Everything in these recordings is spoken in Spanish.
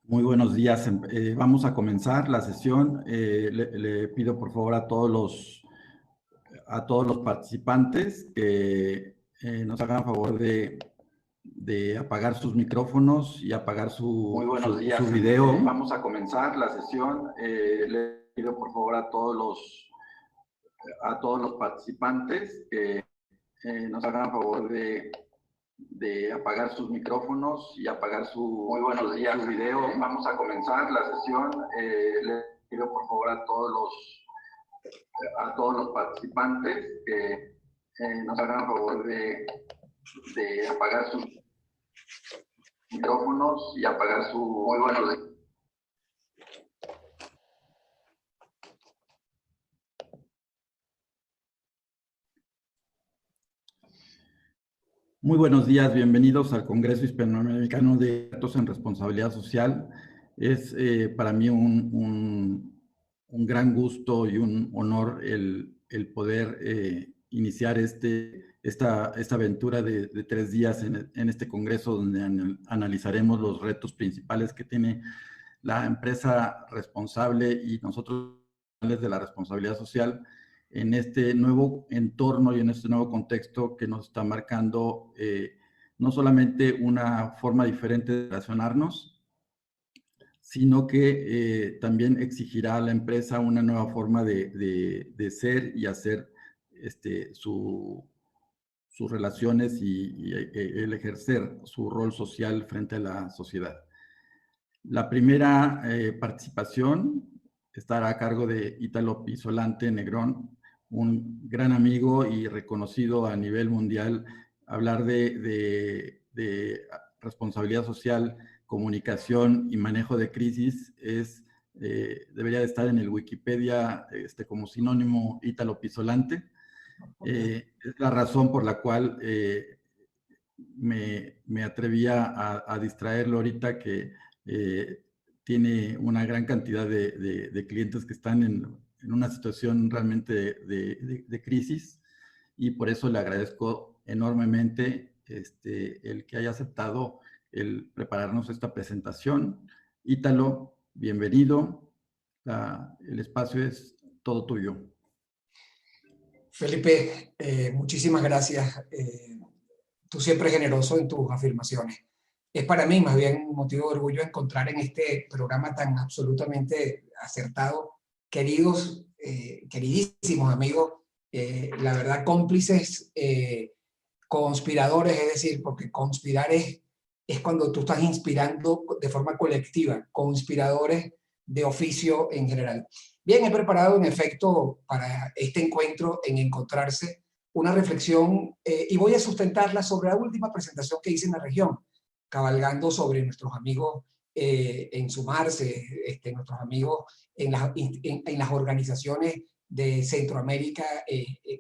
Muy buenos días. Vamos a comenzar la sesión. Le pido por favor a todos los participantes que nos hagan favor de apagar sus micrófonos y apagar Muy buenos días. su video. Vamos a comenzar la sesión. Le pido por favor a todos los participantes que nos hagan favor de apagar sus micrófonos y apagar Muy buenos días. su video. Vamos a comenzar la sesión. Le pido por favor a todos los participantes que nos hagan favor de apagar sus micrófonos y apagar su... Muy buenos días. Muy buenos días, bienvenidos al Congreso Hispanoamericano de Expertos en Responsabilidad Social. Es para mí un gran gusto y un honor el poder iniciar esta aventura de 3 días en este Congreso, donde analizaremos los retos principales que tiene la empresa responsable y nosotros de la responsabilidad social en este nuevo entorno y en este nuevo contexto que nos está marcando no solamente una forma diferente de relacionarnos, sino que también exigirá a la empresa una nueva forma de ser y hacer sus relaciones y el ejercer su rol social frente a la sociedad. La primera participación estará a cargo de Ítalo Pisolante Negrón, un gran amigo y reconocido a nivel mundial. Hablar de responsabilidad social, comunicación y manejo de crisis debería de estar en el Wikipedia como sinónimo Ítalo Pisolante. Es la razón por la cual me atreví a distraerlo ahorita, que tiene una gran cantidad de clientes que están en una situación realmente de crisis, y por eso le agradezco enormemente el que haya aceptado el prepararnos esta presentación. Ítalo, bienvenido. El espacio es todo tuyo. Felipe, muchísimas gracias. Tú siempre generoso en tus afirmaciones. Es para mí más bien un motivo de orgullo encontrar en este programa tan absolutamente acertado queridos, queridísimos amigos, la verdad cómplices, conspiradores, es decir, porque conspirar es cuando tú estás inspirando de forma colectiva, conspiradores de oficio en general. Bien, he preparado en efecto para este encuentro en encontrarse una reflexión y voy a sustentarla sobre la última presentación que hice en la región, cabalgando sobre nuestros amigos en sumarse, nuestros amigos en las organizaciones de Centroamérica,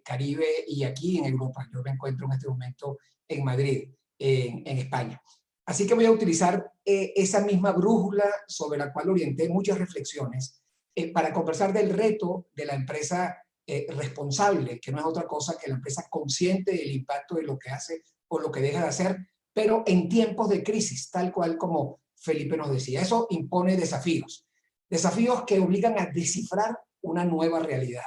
Caribe y aquí en Europa. Yo me encuentro en este momento en Madrid, en España. Así que voy a utilizar esa misma brújula sobre la cual orienté muchas reflexiones para conversar del reto de la empresa responsable, que no es otra cosa que la empresa consciente del impacto de lo que hace o lo que deja de hacer, pero en tiempos de crisis, tal cual como Felipe nos decía. Eso impone desafíos, desafíos que obligan a descifrar una nueva realidad.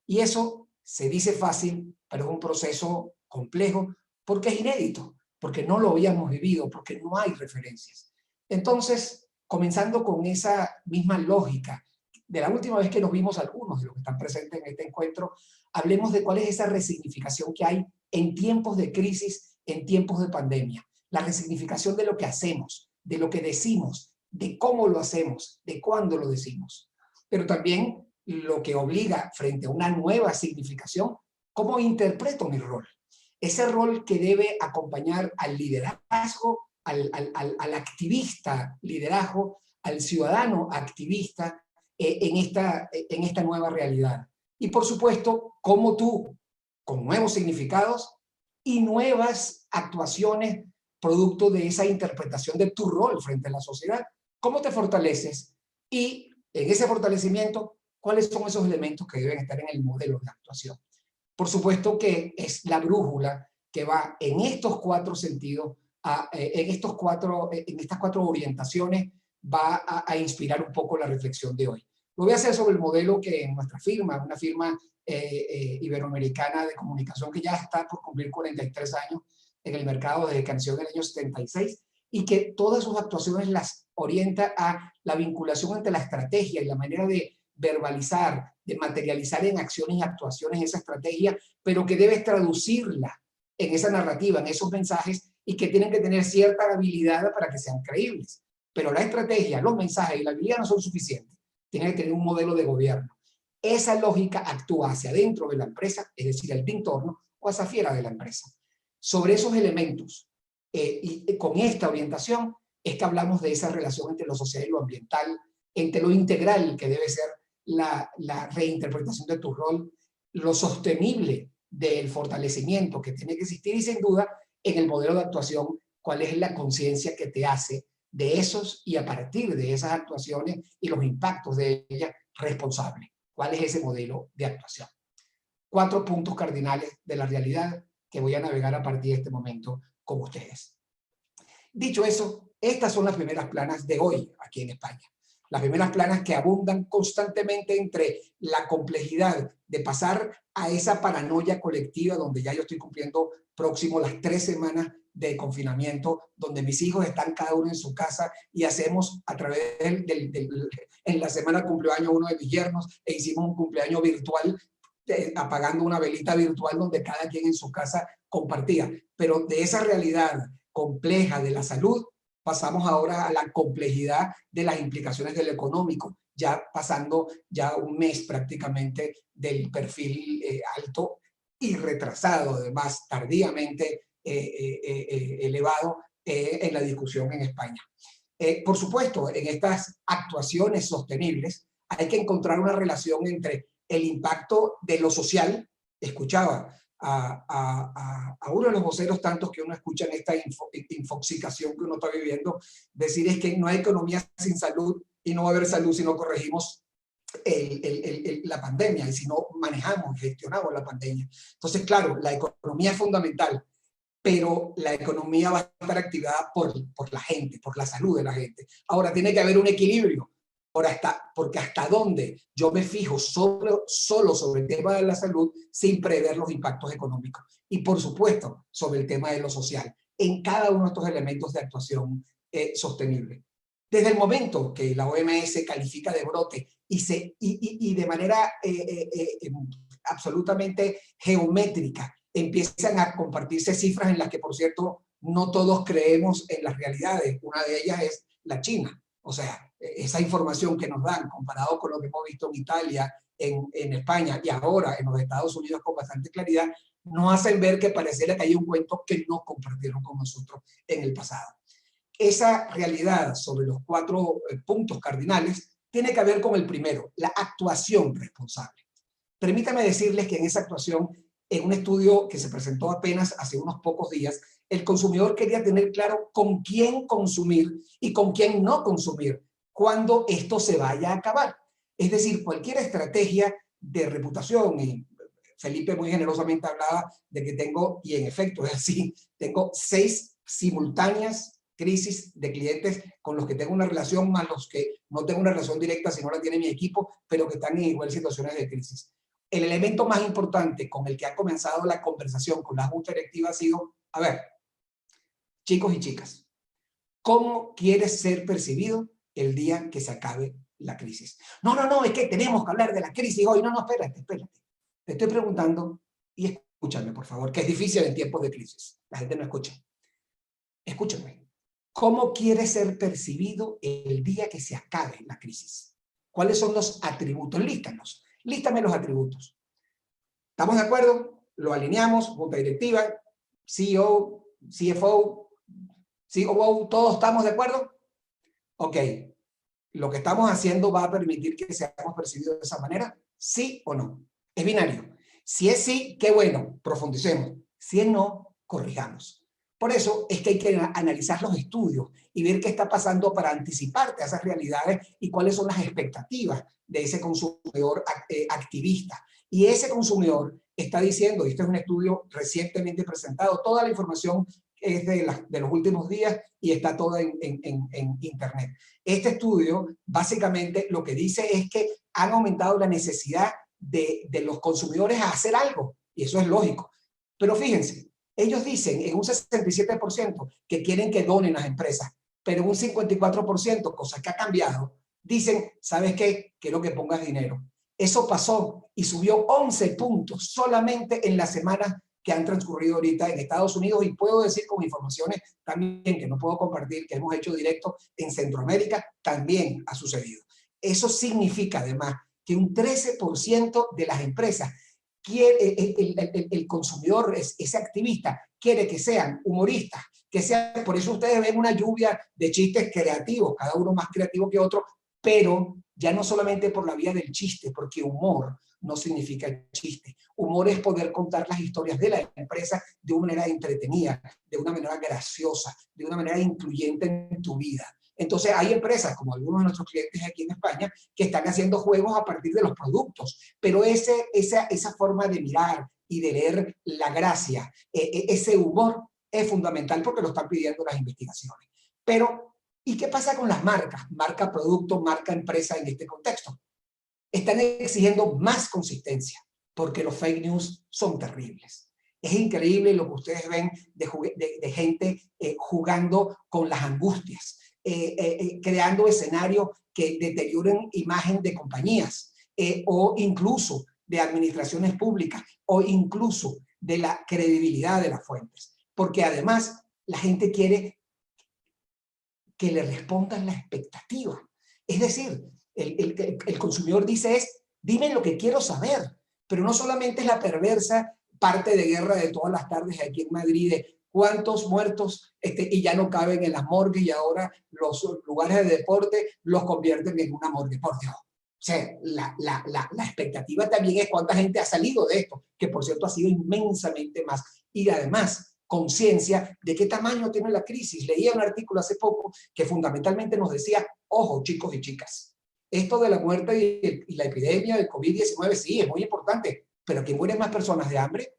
Y eso se dice fácil, pero es un proceso complejo porque es inédito, porque no lo habíamos vivido, porque no hay referencias. Entonces, comenzando con esa misma lógica, de la última vez que nos vimos algunos de los que están presentes en este encuentro, hablemos de cuál es esa resignificación que hay en tiempos de crisis, en tiempos de pandemia. La resignificación de lo que hacemos, de lo que decimos, de cómo lo hacemos, de cuándo lo decimos. Pero también lo que obliga frente a una nueva significación, cómo interpreto mi rol. Ese rol que debe acompañar al liderazgo, al activista liderazgo, al ciudadano activista, en esta nueva realidad. Y por supuesto, cómo tú, con nuevos significados y nuevas actuaciones, producto de esa interpretación de tu rol frente a la sociedad, cómo te fortaleces y en ese fortalecimiento, cuáles son esos elementos que deben estar en el modelo de actuación. Por supuesto que es la brújula que va en estos 4 sentidos, en estas 4 orientaciones va a inspirar un poco la reflexión de hoy. Lo voy a hacer sobre el modelo que en nuestra firma, una firma iberoamericana de comunicación que ya está por cumplir 43 años en el mercado desde que nació en el año 76, y que todas sus actuaciones las orienta a la vinculación entre la estrategia y la manera de verbalizar, de materializar en acciones y actuaciones esa estrategia, pero que debes traducirla en esa narrativa, en esos mensajes, y que tienen que tener cierta habilidad para que sean creíbles. Pero la estrategia, los mensajes y la habilidad no son suficientes. Tienen que tener un modelo de gobierno. Esa lógica actúa hacia adentro de la empresa, es decir, el entorno, o hacia afuera de la empresa. Sobre esos elementos y con esta orientación es que hablamos de esa relación entre lo social y lo ambiental, entre lo integral que debe ser la reinterpretación de tu rol, lo sostenible del fortalecimiento que tiene que existir y sin duda en el modelo de actuación, cuál es la conciencia que te hace de esos y a partir de esas actuaciones y los impactos de ellas responsable. ¿Cuál es ese modelo de actuación? 4 puntos cardinales de la realidad que voy a navegar a partir de este momento con ustedes. Dicho eso, estas son las primeras planas de hoy aquí en España. Las primeras planas que abundan constantemente entre la complejidad de pasar a esa paranoia colectiva donde ya yo estoy cumpliendo próximo las 3 semanas de confinamiento, donde mis hijos están cada uno en su casa y hacemos a través en la semana cumpleaños uno de mis yernos e hicimos un cumpleaños virtual apagando una velita virtual donde cada quien en su casa compartía. Pero de esa realidad compleja de la salud pasamos ahora a la complejidad de las implicaciones del económico, ya pasando ya un mes prácticamente del perfil alto y retrasado, además tardíamente elevado en la discusión en España. Por supuesto, en estas actuaciones sostenibles hay que encontrar una relación entre el impacto de lo social. Escuchaba a uno de los voceros tantos que uno escucha en esta infoxicación que uno está viviendo, decir es que no hay economía sin salud y no va a haber salud si no corregimos la pandemia y si no manejamos y gestionamos la pandemia. Entonces, claro, la economía es fundamental, pero la economía va a estar activada por la gente, por la salud de la gente. Ahora, tiene que haber un equilibrio, porque hasta dónde yo me fijo solo sobre el tema de la salud sin prever los impactos económicos. Y, por supuesto, sobre el tema de lo social, en cada uno de estos elementos de actuación sostenible. Desde el momento que la OMS califica de brote y de manera absolutamente geométrica empiezan a compartirse cifras en las que, por cierto, no todos creemos en las realidades. Una de ellas es la China. O sea, esa información que nos dan comparado con lo que hemos visto en Italia, en España y ahora en los Estados Unidos con bastante claridad, nos hacen ver que pareciera que hay un cuento que no compartieron con nosotros en el pasado. Esa realidad sobre los 4 puntos cardinales tiene que ver con el primero, la actuación responsable. Permítame decirles que en esa actuación, en un estudio que se presentó apenas hace unos pocos días, el consumidor quería tener claro con quién consumir y con quién no consumir cuando esto se vaya a acabar. Es decir, cualquier estrategia de reputación, y Felipe muy generosamente hablaba de que tengo, y en efecto es así, tengo 6 simultáneas crisis de clientes con los que tengo una relación, más los que no tengo una relación directa si no la tiene mi equipo, pero que están en igual situaciones de crisis. El elemento más importante con el que ha comenzado la conversación con la Junta Directiva ha sido, a ver, chicos y chicas, ¿cómo quieres ser percibido el día que se acabe la crisis? No, es que tenemos que hablar de la crisis hoy. No, espérate. Te estoy preguntando, y escúchame, por favor, que es difícil en tiempos de crisis. La gente no escucha. Escúchame. ¿Cómo quieres ser percibido el día que se acabe la crisis? ¿Cuáles son los atributos? Lístame los atributos. ¿Estamos de acuerdo? Lo alineamos, junta directiva, CEO, CFO, COO, ¿todos estamos de acuerdo? Ok. ¿Lo que estamos haciendo va a permitir que seamos percibidos de esa manera? ¿Sí o no? Es binario. Si es sí, qué bueno, profundicemos. Si es no, corrijamos. Por eso es que hay que analizar los estudios y ver qué está pasando para anticiparte a esas realidades y cuáles son las expectativas de ese consumidor activista. Y ese consumidor está diciendo, y este es un estudio recientemente presentado, toda la información es de los últimos días y está toda en internet. Este estudio básicamente lo que dice es que han aumentado la necesidad de los consumidores a hacer algo, y eso es lógico. Pero fíjense, ellos dicen en un 67% que quieren que donen las empresas, pero un 54%, cosa que ha cambiado, dicen, ¿sabes qué? Quiero que pongas dinero. Eso pasó y subió 11 puntos solamente en las semanas que han transcurrido ahorita en Estados Unidos, y puedo decir con informaciones también que no puedo compartir, que hemos hecho directo en Centroamérica, también ha sucedido. Eso significa además que un 13% de las empresas quiere, el consumidor, ese activista, quiere que sean humoristas, que sean, por eso ustedes ven una lluvia de chistes creativos, cada uno más creativo que otro, pero ya no solamente por la vía del chiste, porque humor no significa chiste. Humor es poder contar las historias de la empresa de una manera entretenida, de una manera graciosa, de una manera incluyente en tu vida. Entonces hay empresas, como algunos de nuestros clientes aquí en España, que están haciendo juegos a partir de los productos, pero esa forma de mirar y de leer la gracia, ese humor es fundamental porque lo están pidiendo las investigaciones. Pero, ¿y qué pasa con las marcas? Marca producto, marca empresa en este contexto. Están exigiendo más consistencia porque los fake news son terribles. Es increíble lo que ustedes ven de gente jugando con las angustias, creando escenarios que deterioren imagen de compañías o incluso de administraciones públicas o incluso de la credibilidad de las fuentes. Porque además la gente quiere que le respondan la expectativa. Es decir, el consumidor dice dime lo que quiero saber, pero no solamente es la perversa parte de guerra de todas las tardes aquí en Madrid, de cuántos muertos y ya no caben en las morgues y ahora los lugares de deporte los convierten en una morgue, por Dios. O sea, la expectativa también es cuánta gente ha salido de esto, que por cierto ha sido inmensamente más. Y además, conciencia de qué tamaño tiene la crisis. Leía un artículo hace poco que fundamentalmente nos decía, ojo chicos y chicas, esto de la muerte y la epidemia del COVID-19 sí, es muy importante, pero aquí mueren más personas de hambre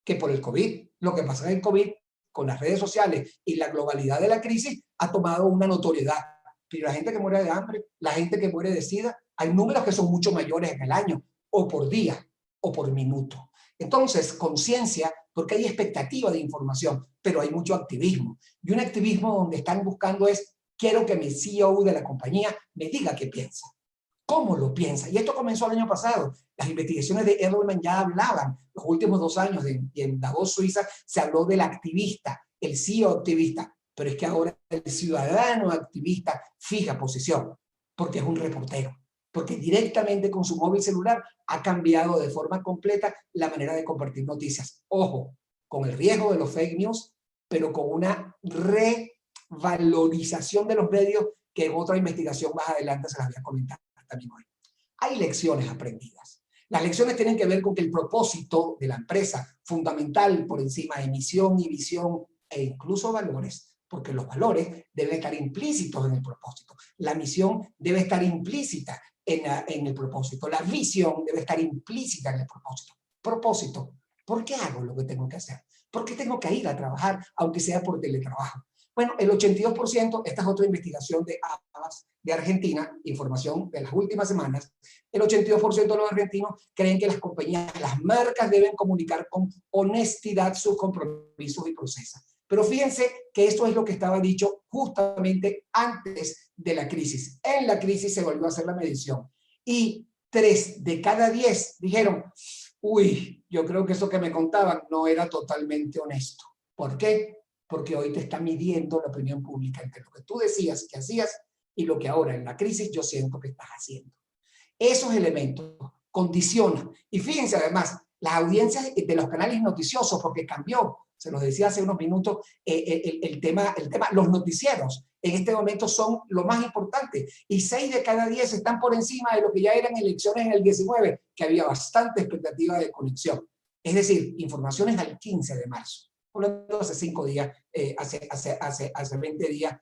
que por el COVID. Lo que pasa en el COVID, con las redes sociales y la globalidad de la crisis, ha tomado una notoriedad. Pero la gente que muere de hambre, la gente que muere de SIDA, hay números que son mucho mayores en el año, o por día, o por minuto. Entonces, conciencia, porque hay expectativa de información, pero hay mucho activismo. Y un activismo donde están buscando quiero que mi CEO de la compañía me diga qué piensa. ¿Cómo lo piensa? Y esto comenzó el año pasado. Las investigaciones de Edelman ya hablaban, los últimos 2 años, y en Davos, Suiza, se habló del activista, el CEO activista, pero es que ahora el ciudadano activista fija posición, porque es un reportero, porque directamente con su móvil celular ha cambiado de forma completa la manera de compartir noticias. Ojo, con el riesgo de los fake news, pero con una revalorización de los medios que en otra investigación más adelante se las voy a comentar también hoy. Hay lecciones aprendidas. Las lecciones tienen que ver con que el propósito de la empresa, fundamental por encima de misión y visión e incluso valores, porque los valores deben estar implícitos en el propósito. La misión debe estar implícita en el propósito. La visión debe estar implícita en el propósito. Propósito. ¿Por qué hago lo que tengo que hacer? ¿Por qué tengo que ir a trabajar, aunque sea por teletrabajo? Bueno, el 82%, esta es otra investigación de ABAS de Argentina, información de las últimas semanas, el 82% de los argentinos creen que las compañías, las marcas deben comunicar con honestidad sus compromisos y procesos. Pero fíjense que esto es lo que estaba dicho justamente antes de la crisis. En la crisis se volvió a hacer la medición y 3 de cada 10 dijeron, uy, yo creo que eso que me contaban no era totalmente honesto. ¿Por qué? Porque hoy te está midiendo la opinión pública entre lo que tú decías que hacías y lo que ahora en la crisis yo siento que estás haciendo. Esos elementos condicionan. Y fíjense además, las audiencias de los canales noticiosos, porque cambió, se los decía hace unos minutos, el tema, los noticieros en este momento son lo más importante. Y 6 de cada 10 están por encima de lo que ya eran elecciones en el 19, que había bastante expectativa de conexión. Es decir, informaciones al 15 de marzo. Hablando hace 5 días, hace 20 días,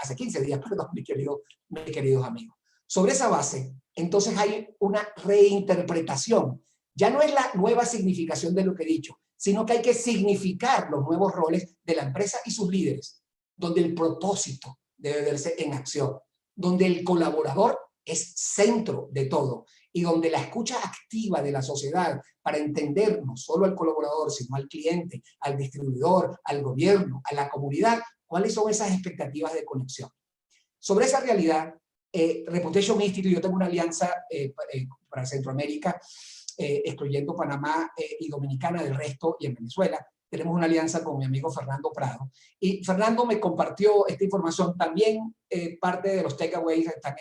hace 15 días, perdón, mis queridos amigos. Sobre esa base, entonces hay una reinterpretación. Ya no es la nueva significación de lo que he dicho, sino que hay que significar los nuevos roles de la empresa y sus líderes, donde el propósito debe verse en acción, donde el colaborador es centro de todo y donde la escucha activa de la sociedad para entender no solo al colaborador, sino al cliente, al distribuidor, al gobierno, a la comunidad, cuáles son esas expectativas de conexión. Sobre esa realidad, Reputation Institute, yo tengo una alianza para Centroamérica, excluyendo Panamá y Dominicana del resto, y en Venezuela. Tenemos una alianza con mi amigo Fernando Prado. Y Fernando me compartió esta información. También parte de los takeaways están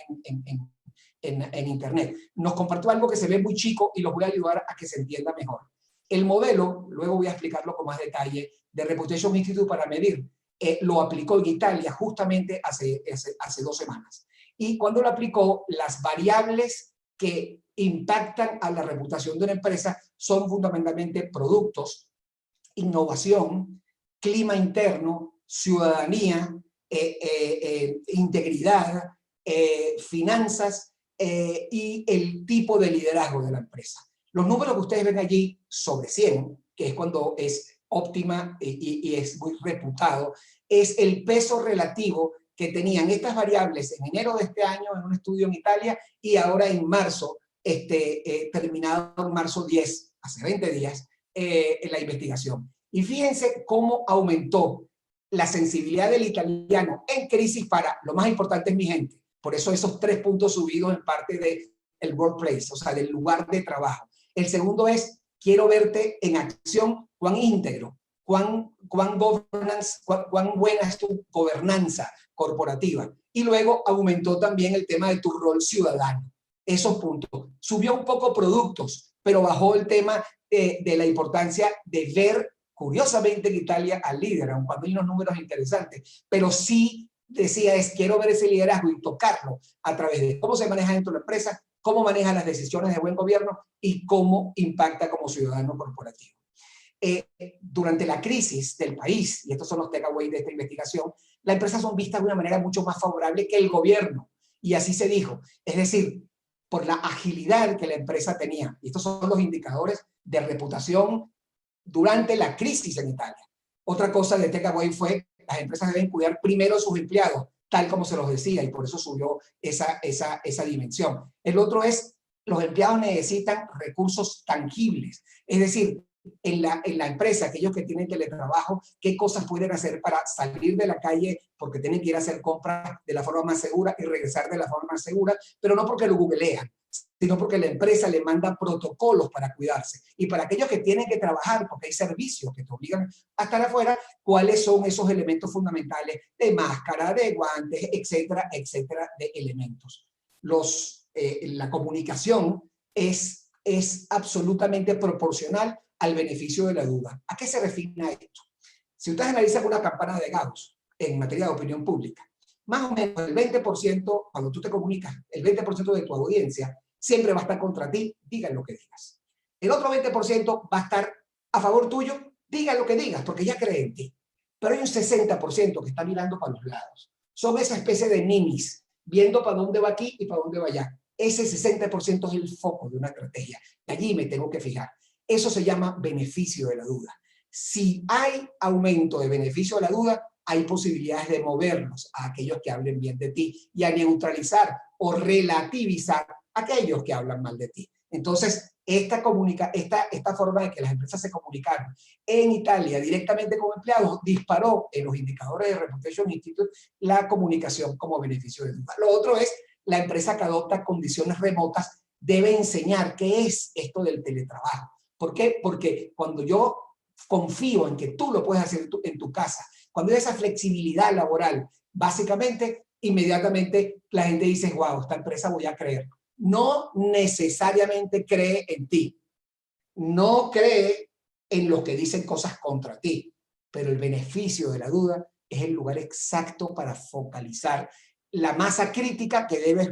en Internet. Nos compartió algo que se ve muy chico y los voy a ayudar a que se entienda mejor. El modelo, luego voy a explicarlo con más detalle, de Reputation Institute para medir, lo aplicó en Italia justamente hace 2 semanas. Y cuando lo aplicó, las variables que impactan a la reputación de una empresa son fundamentalmente productos, innovación, clima interno, ciudadanía, integridad, finanzas y el tipo de liderazgo de la empresa. Los números que ustedes ven allí sobre 100, que es cuando es óptima y es muy reputado, es el peso relativo que tenían estas variables en enero de este año en un estudio en Italia y ahora en marzo, terminado en marzo 10, hace 20 días, en la investigación. Y fíjense cómo aumentó la sensibilidad del italiano en crisis para, lo más importante es mi gente, por eso esos 3 puntos subidos en parte del workplace, o sea, del lugar de trabajo. El segundo es, quiero verte en acción, cuán íntegro, cuán buena es tu gobernanza corporativa. Y luego aumentó también el tema de tu rol ciudadano. Esos puntos. Subió un poco productos, pero bajó el tema de la importancia de ver, curiosamente, en Italia al líder, aun cuando hay unos números interesantes, pero sí decía quiero ver ese liderazgo y tocarlo a través de cómo se maneja dentro de la empresa, cómo maneja las decisiones de buen gobierno y cómo impacta como ciudadano corporativo. Durante la crisis del país, y estos son los takeaways de esta investigación, las empresas son vistas de una manera mucho más favorable que el gobierno, y así se dijo. Es decir, por la agilidad que la empresa tenía. Y estos son los indicadores de reputación durante la crisis en Italia. Otra cosa de takeaway fue las empresas deben cuidar primero a sus empleados, tal como se los decía, y por eso subió esa dimensión. El otro es, los empleados necesitan recursos tangibles, es decir, en la empresa, aquellos que tienen teletrabajo, qué cosas pueden hacer para salir de la calle porque tienen que ir a hacer compras de la forma más segura y regresar de la forma más segura, pero no porque lo googlean, sino porque la empresa le manda protocolos para cuidarse. Y para aquellos que tienen que trabajar, porque hay servicios que te obligan a estar afuera, ¿cuáles son esos elementos fundamentales de máscara, de guantes, etcétera, etcétera, de elementos? La comunicación es absolutamente proporcional al beneficio de la duda. ¿A qué se refiere esto? Si ustedes analizan una campana de Gauss en materia de opinión pública, más o menos el 20%, cuando tú te comunicas, el 20% de tu audiencia siempre va a estar contra ti, digan lo que digas. El otro 20% va a estar a favor tuyo, digan lo que digas, porque ya cree en ti. Pero hay un 60% que está mirando para los lados. Son esa especie de ninis, viendo para dónde va aquí y para dónde va allá. Ese 60% es el foco de una estrategia. Allí me tengo que fijar. Eso se llama beneficio de la duda. Si hay aumento de beneficio de la duda, hay posibilidades de movernos a aquellos que hablen bien de ti y a neutralizar o relativizar a aquellos que hablan mal de ti. Entonces, esta forma de que las empresas se comunicaron en Italia directamente con empleados disparó en los indicadores de Reputation Institute la comunicación como beneficio de duda. Lo otro es la empresa que adopta condiciones remotas debe enseñar qué es esto del teletrabajo. ¿Por qué? Porque cuando yo confío en que tú lo puedes hacer en tu casa, cuando hay esa flexibilidad laboral, básicamente, inmediatamente la gente dice, wow, esta empresa voy a creer. No necesariamente cree en ti. No cree en los que dicen cosas contra ti. Pero el beneficio de la duda es el lugar exacto para focalizar la masa crítica que debes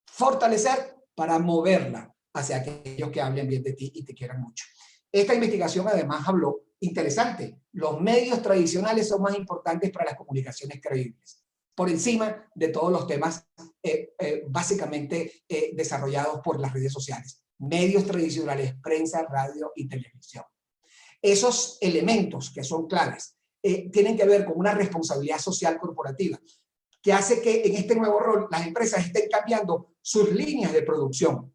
fortalecer para moverla hacia aquellos que hablen bien de ti y te quieran mucho. Esta investigación además habló, interesante, los medios tradicionales son más importantes para las comunicaciones creíbles, por encima de todos los temas básicamente desarrollados por las redes sociales. Medios tradicionales, prensa, radio y televisión. Esos elementos que son claves tienen que ver con una responsabilidad social corporativa, que hace que en este nuevo rol las empresas estén cambiando sus líneas de producción.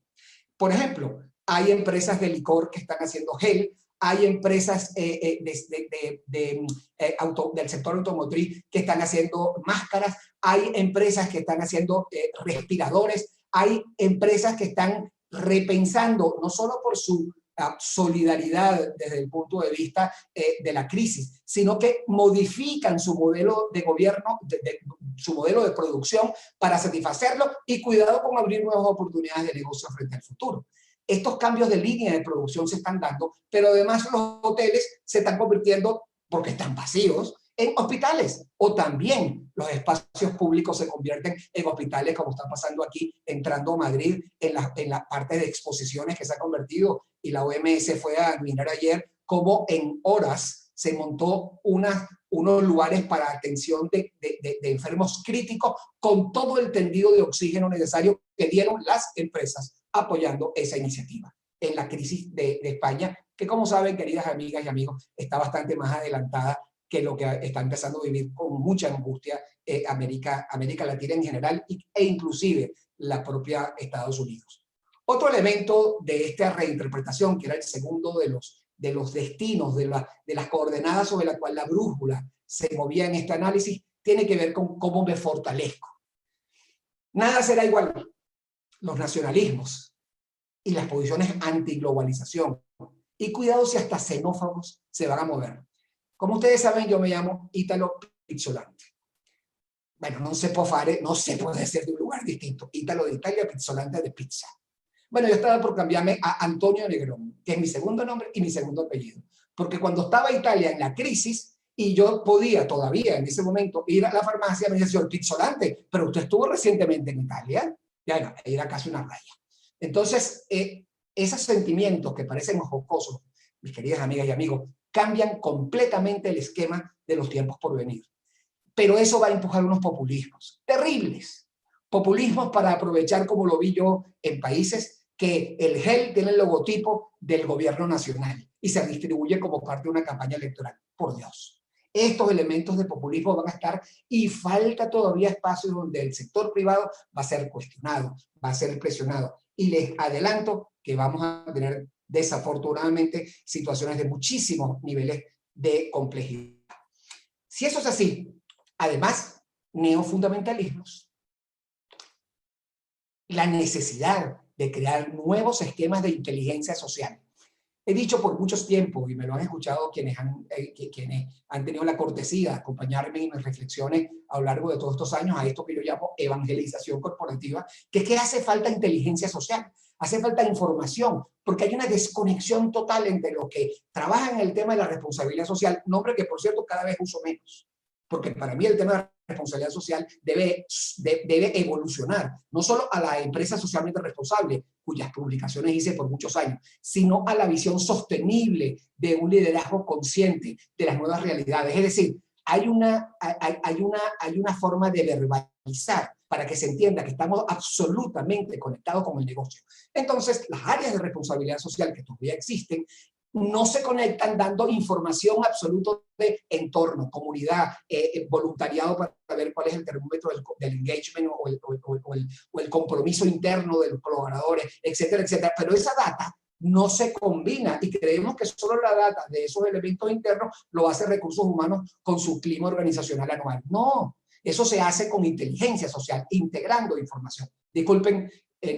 Por ejemplo, hay empresas de licor que están haciendo gel, hay empresas del sector automotriz que están haciendo máscaras, hay empresas que están haciendo respiradores, hay empresas que están repensando, no solo por su solidaridad desde el punto de vista de la crisis, sino que modifican su modelo de gobierno, su modelo de producción para satisfacerlo, y cuidado con abrir nuevas oportunidades de negocio frente al futuro. Estos cambios de línea de producción se están dando, pero además los hoteles se están convirtiendo, porque están vacíos, en hospitales, o también los espacios públicos se convierten en hospitales, como está pasando aquí, entrando a Madrid, en la parte de exposiciones que se ha convertido, y la OMS fue a admirar ayer cómo en horas se montó unos lugares para atención de enfermos críticos, con todo el tendido de oxígeno necesario que dieron las empresas apoyando esa iniciativa en la crisis de España, que, como saben, queridas amigas y amigos, está bastante más adelantada que lo que está empezando a vivir con mucha angustia América Latina en general, e inclusive la propia Estados Unidos. Otro elemento de esta reinterpretación, que era el segundo de los destinos, de las coordenadas sobre la cual la brújula se movía en este análisis, tiene que ver con cómo me fortalezco. Nada será igual. Los nacionalismos y las posiciones antiglobalización, y cuidado si hasta xenófobos se van a mover. Como ustedes saben, yo me llamo Italo Pizzolante. Bueno, no se puede ser de un lugar distinto. Italo de Italia, Pizzolante de pizza. Bueno, yo estaba por cambiarme a Antonio Negrón, que es mi segundo nombre y mi segundo apellido. Porque cuando estaba Italia en la crisis, y yo podía todavía en ese momento ir a la farmacia, me decía, señor Pizzolante, pero usted estuvo recientemente en Italia. Ya no, era casi una raya. Entonces, esos sentimientos que parecen jocosos, mis queridas amigas y amigos, cambian completamente el esquema de los tiempos por venir. Pero eso va a empujar unos populismos terribles. Populismos para aprovechar, como lo vi yo en países, que el gel tiene el logotipo del gobierno nacional y se distribuye como parte de una campaña electoral. Por Dios. Estos elementos de populismo van a estar, y falta todavía espacio donde el sector privado va a ser cuestionado, va a ser presionado. Y les adelanto que vamos a tener desafortunadamente situaciones de muchísimos niveles de complejidad. Si eso es así, además, neofundamentalismos, la necesidad de crear nuevos esquemas de inteligencia social. He dicho por mucho tiempo, y me lo han escuchado quienes han tenido la cortesía de acompañarme en mis reflexiones a lo largo de todos estos años, a esto que yo llamo evangelización corporativa, que es que hace falta inteligencia social, hace falta información, porque hay una desconexión total entre los que trabajan en el tema de la responsabilidad social, nombre que, por cierto, cada vez uso menos, porque para mí el tema de la responsabilidad social debe evolucionar, no solo a la empresa socialmente responsable, cuyas publicaciones hice por muchos años, sino a la visión sostenible de un liderazgo consciente de las nuevas realidades. Es decir, hay una forma de verbalizar para que se entienda que estamos absolutamente conectados con el negocio. Entonces, las áreas de responsabilidad social que todavía existen no se conectan dando información absoluta de entorno, comunidad, voluntariado, para ver cuál es el termómetro del engagement o el compromiso interno de los colaboradores, etcétera, etcétera. Pero esa data no se combina, y creemos que solo la data de esos elementos internos lo hace recursos humanos con su clima organizacional anual. No, eso se hace con inteligencia social, integrando información. Disculpen,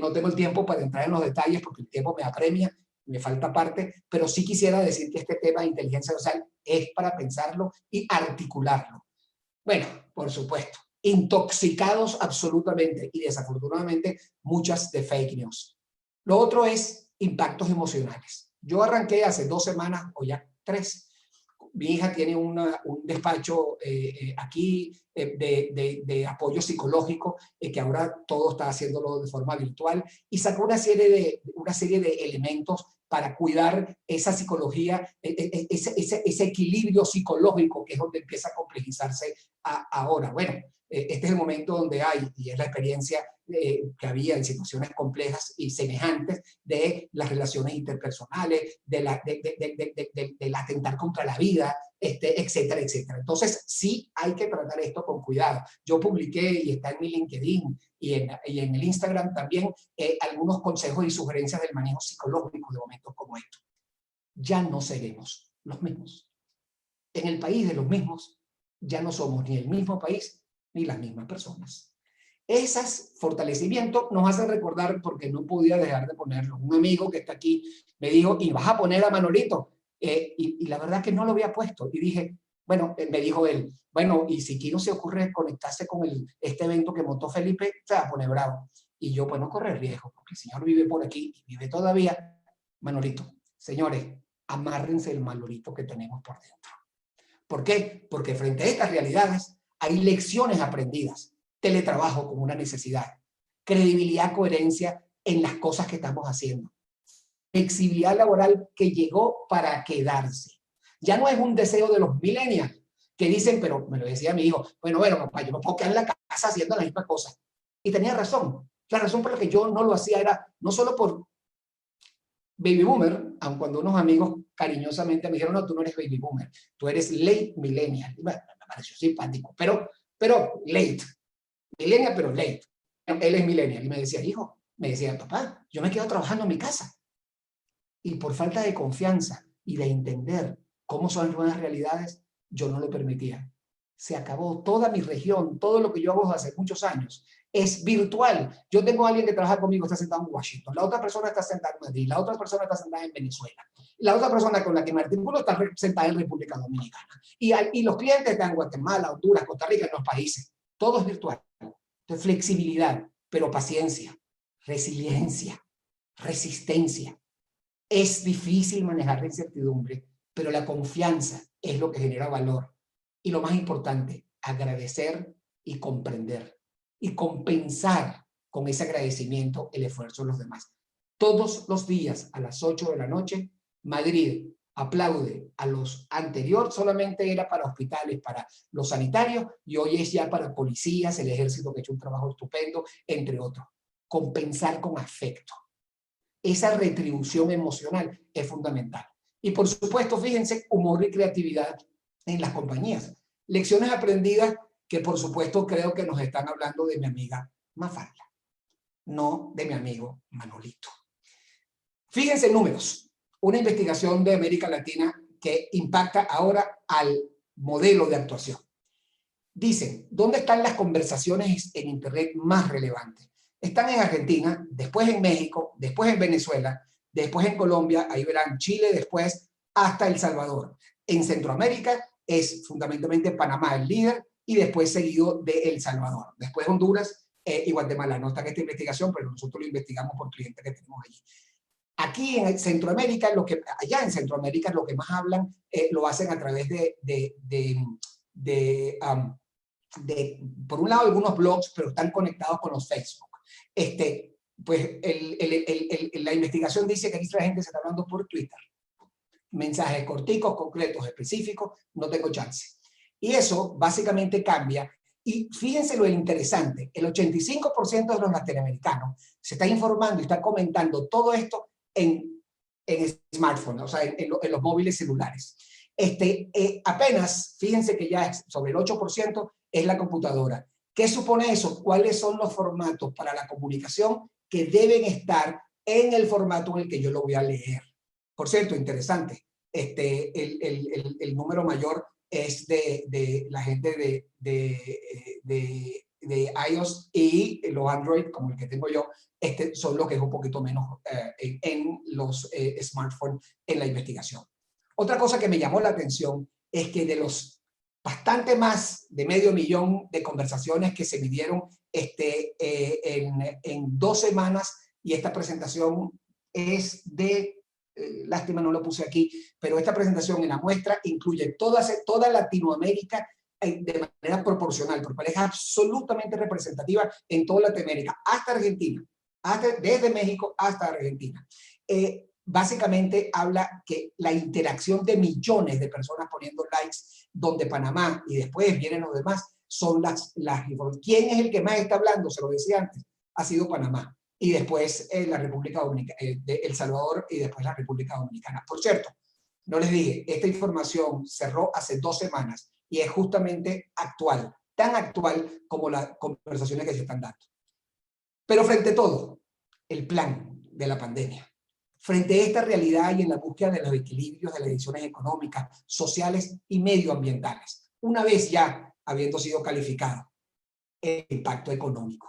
no tengo el tiempo para entrar en los detalles porque el tiempo me apremia, me falta parte, pero sí quisiera decir que este tema de inteligencia social es para pensarlo y articularlo. Bueno, por supuesto, intoxicados absolutamente, y desafortunadamente muchas de fake news. Lo otro es impactos emocionales. Yo arranqué hace 2 semanas o ya 3. Mi hija tiene un despacho aquí de apoyo psicológico, que ahora todo está haciéndolo de forma virtual, y sacó una serie de elementos para cuidar esa psicología, ese equilibrio psicológico, que es donde empieza a complejizarse ahora. Bueno, este es el momento donde hay, y es la experiencia que había en situaciones complejas y semejantes, de las relaciones interpersonales, del atentar contra la vida, etcétera, etcétera. Entonces, sí hay que tratar esto con cuidado. Yo publiqué, y está en mi LinkedIn y en el Instagram también, algunos consejos y sugerencias del manejo psicológico de momentos como estos. Ya no seremos los mismos. En el país de los mismos, ya no somos ni el mismo país ni las mismas personas. Esos fortalecimientos nos hacen recordar, porque no podía dejar de ponerlo. Un amigo que está aquí me dijo, ¿y vas a poner a Manolito? Y la verdad que no lo había puesto. Y dije, bueno, me dijo él, bueno, y si aquí no se ocurre conectarse con este evento que montó Felipe, se va a poner bravo. Y yo, pues no corre riesgo, porque el señor vive por aquí y vive todavía. Manolito, señores, amárrense el Manolito que tenemos por dentro. ¿Por qué? Porque frente a estas realidades hay lecciones aprendidas. Teletrabajo como una necesidad, credibilidad, coherencia en las cosas que estamos haciendo, flexibilidad laboral que llegó para quedarse. Ya no es un deseo de los millennials que dicen, pero me lo decía mi hijo, bueno, papá, yo me puedo quedar en la casa haciendo las mismas cosas. Y tenía razón. La razón por la que yo no lo hacía era no solo por baby boomer, aun cuando unos amigos cariñosamente me dijeron, no, tú no eres baby boomer, tú eres late millennial. Y bueno, me pareció simpático, pero late. Millennial, pero late. Él es millennial. Y me decía, hijo, me decía, papá, yo me quedo trabajando en mi casa. Y por falta de confianza y de entender cómo son las nuevas realidades, yo no lo permitía. Se acabó toda mi región, todo lo que yo hago hace muchos años. Es virtual. Yo tengo a alguien que trabaja conmigo, está sentado en Washington. La otra persona está sentada en Madrid. La otra persona está sentada en Venezuela. La otra persona con la que me articulo está sentada en República Dominicana. Y los clientes están en Guatemala, Honduras, Costa Rica, en los países. Todo es virtual. Entonces, flexibilidad, pero paciencia, resiliencia, resistencia. Es difícil manejar la incertidumbre, pero la confianza es lo que genera valor. Y lo más importante, agradecer y comprender. Y compensar con ese agradecimiento el esfuerzo de los demás. Todos los días a las 8 de la noche, Madrid aplaude a los anteriores, solamente era para hospitales, para los sanitarios, y hoy es ya para policías, el ejército que ha hecho un trabajo estupendo, entre otros. Compensar con afecto. Esa retribución emocional es fundamental. Y por supuesto, fíjense, humor y creatividad en las compañías. Lecciones aprendidas que por supuesto creo que nos están hablando de mi amiga Mafalda, no de mi amigo Manolito. Fíjense en números. Una investigación de América Latina que impacta ahora al modelo de actuación. Dicen, ¿dónde están las conversaciones en Internet más relevantes? Están en Argentina, después en México, después en Venezuela, después en Colombia, ahí verán Chile, después hasta El Salvador. En Centroamérica es fundamentalmente Panamá el líder y después seguido de El Salvador. Después Honduras y Guatemala. No está en esta investigación, pero nosotros lo investigamos por clientes que tenemos allí. Aquí en Centroamérica, allá en Centroamérica lo que más hablan lo hacen a través por un lado algunos blogs, pero están conectados con los Facebook. Pues la investigación dice que aquí la gente se está hablando por Twitter. Mensajes corticos, concretos, específicos, no tengo chance. Y eso básicamente cambia. Y fíjense lo interesante, el 85% de los latinoamericanos se está informando y está comentando todo esto en smartphones, o sea, en los móviles celulares. Apenas, fíjense que ya es sobre el 8% es la computadora. ¿Qué supone eso? ¿Cuáles son los formatos para la comunicación que deben estar en el formato en el que yo lo voy a leer? Por cierto, interesante, el número mayor es de la gente de iOS, y los Android, como el que tengo yo, son los que es un poquito menos en los smartphones en la investigación. Otra cosa que me llamó la atención es que de los bastante más de 500,000 de conversaciones que se midieron en 2 semanas, y esta presentación es lástima no lo puse aquí, pero esta presentación en la muestra incluye toda Latinoamérica de manera proporcional, porque es absolutamente representativa en toda Latinoamérica, hasta Argentina, desde México hasta Argentina. Básicamente habla que la interacción de millones de personas poniendo likes, donde Panamá y después vienen los demás, son las ¿quién es el que más está hablando? Se lo decía antes, ha sido Panamá. Y después la República Dominicana, El Salvador y después la República Dominicana. Por cierto, no les dije, esta información cerró hace 2 semanas y es justamente actual, tan actual como las conversaciones que se están dando. Pero frente a todo, el plan de la pandemia. Frente a esta realidad y en la búsqueda de los equilibrios de las decisiones económicas, sociales y medioambientales, una vez ya habiendo sido calificado el impacto económico.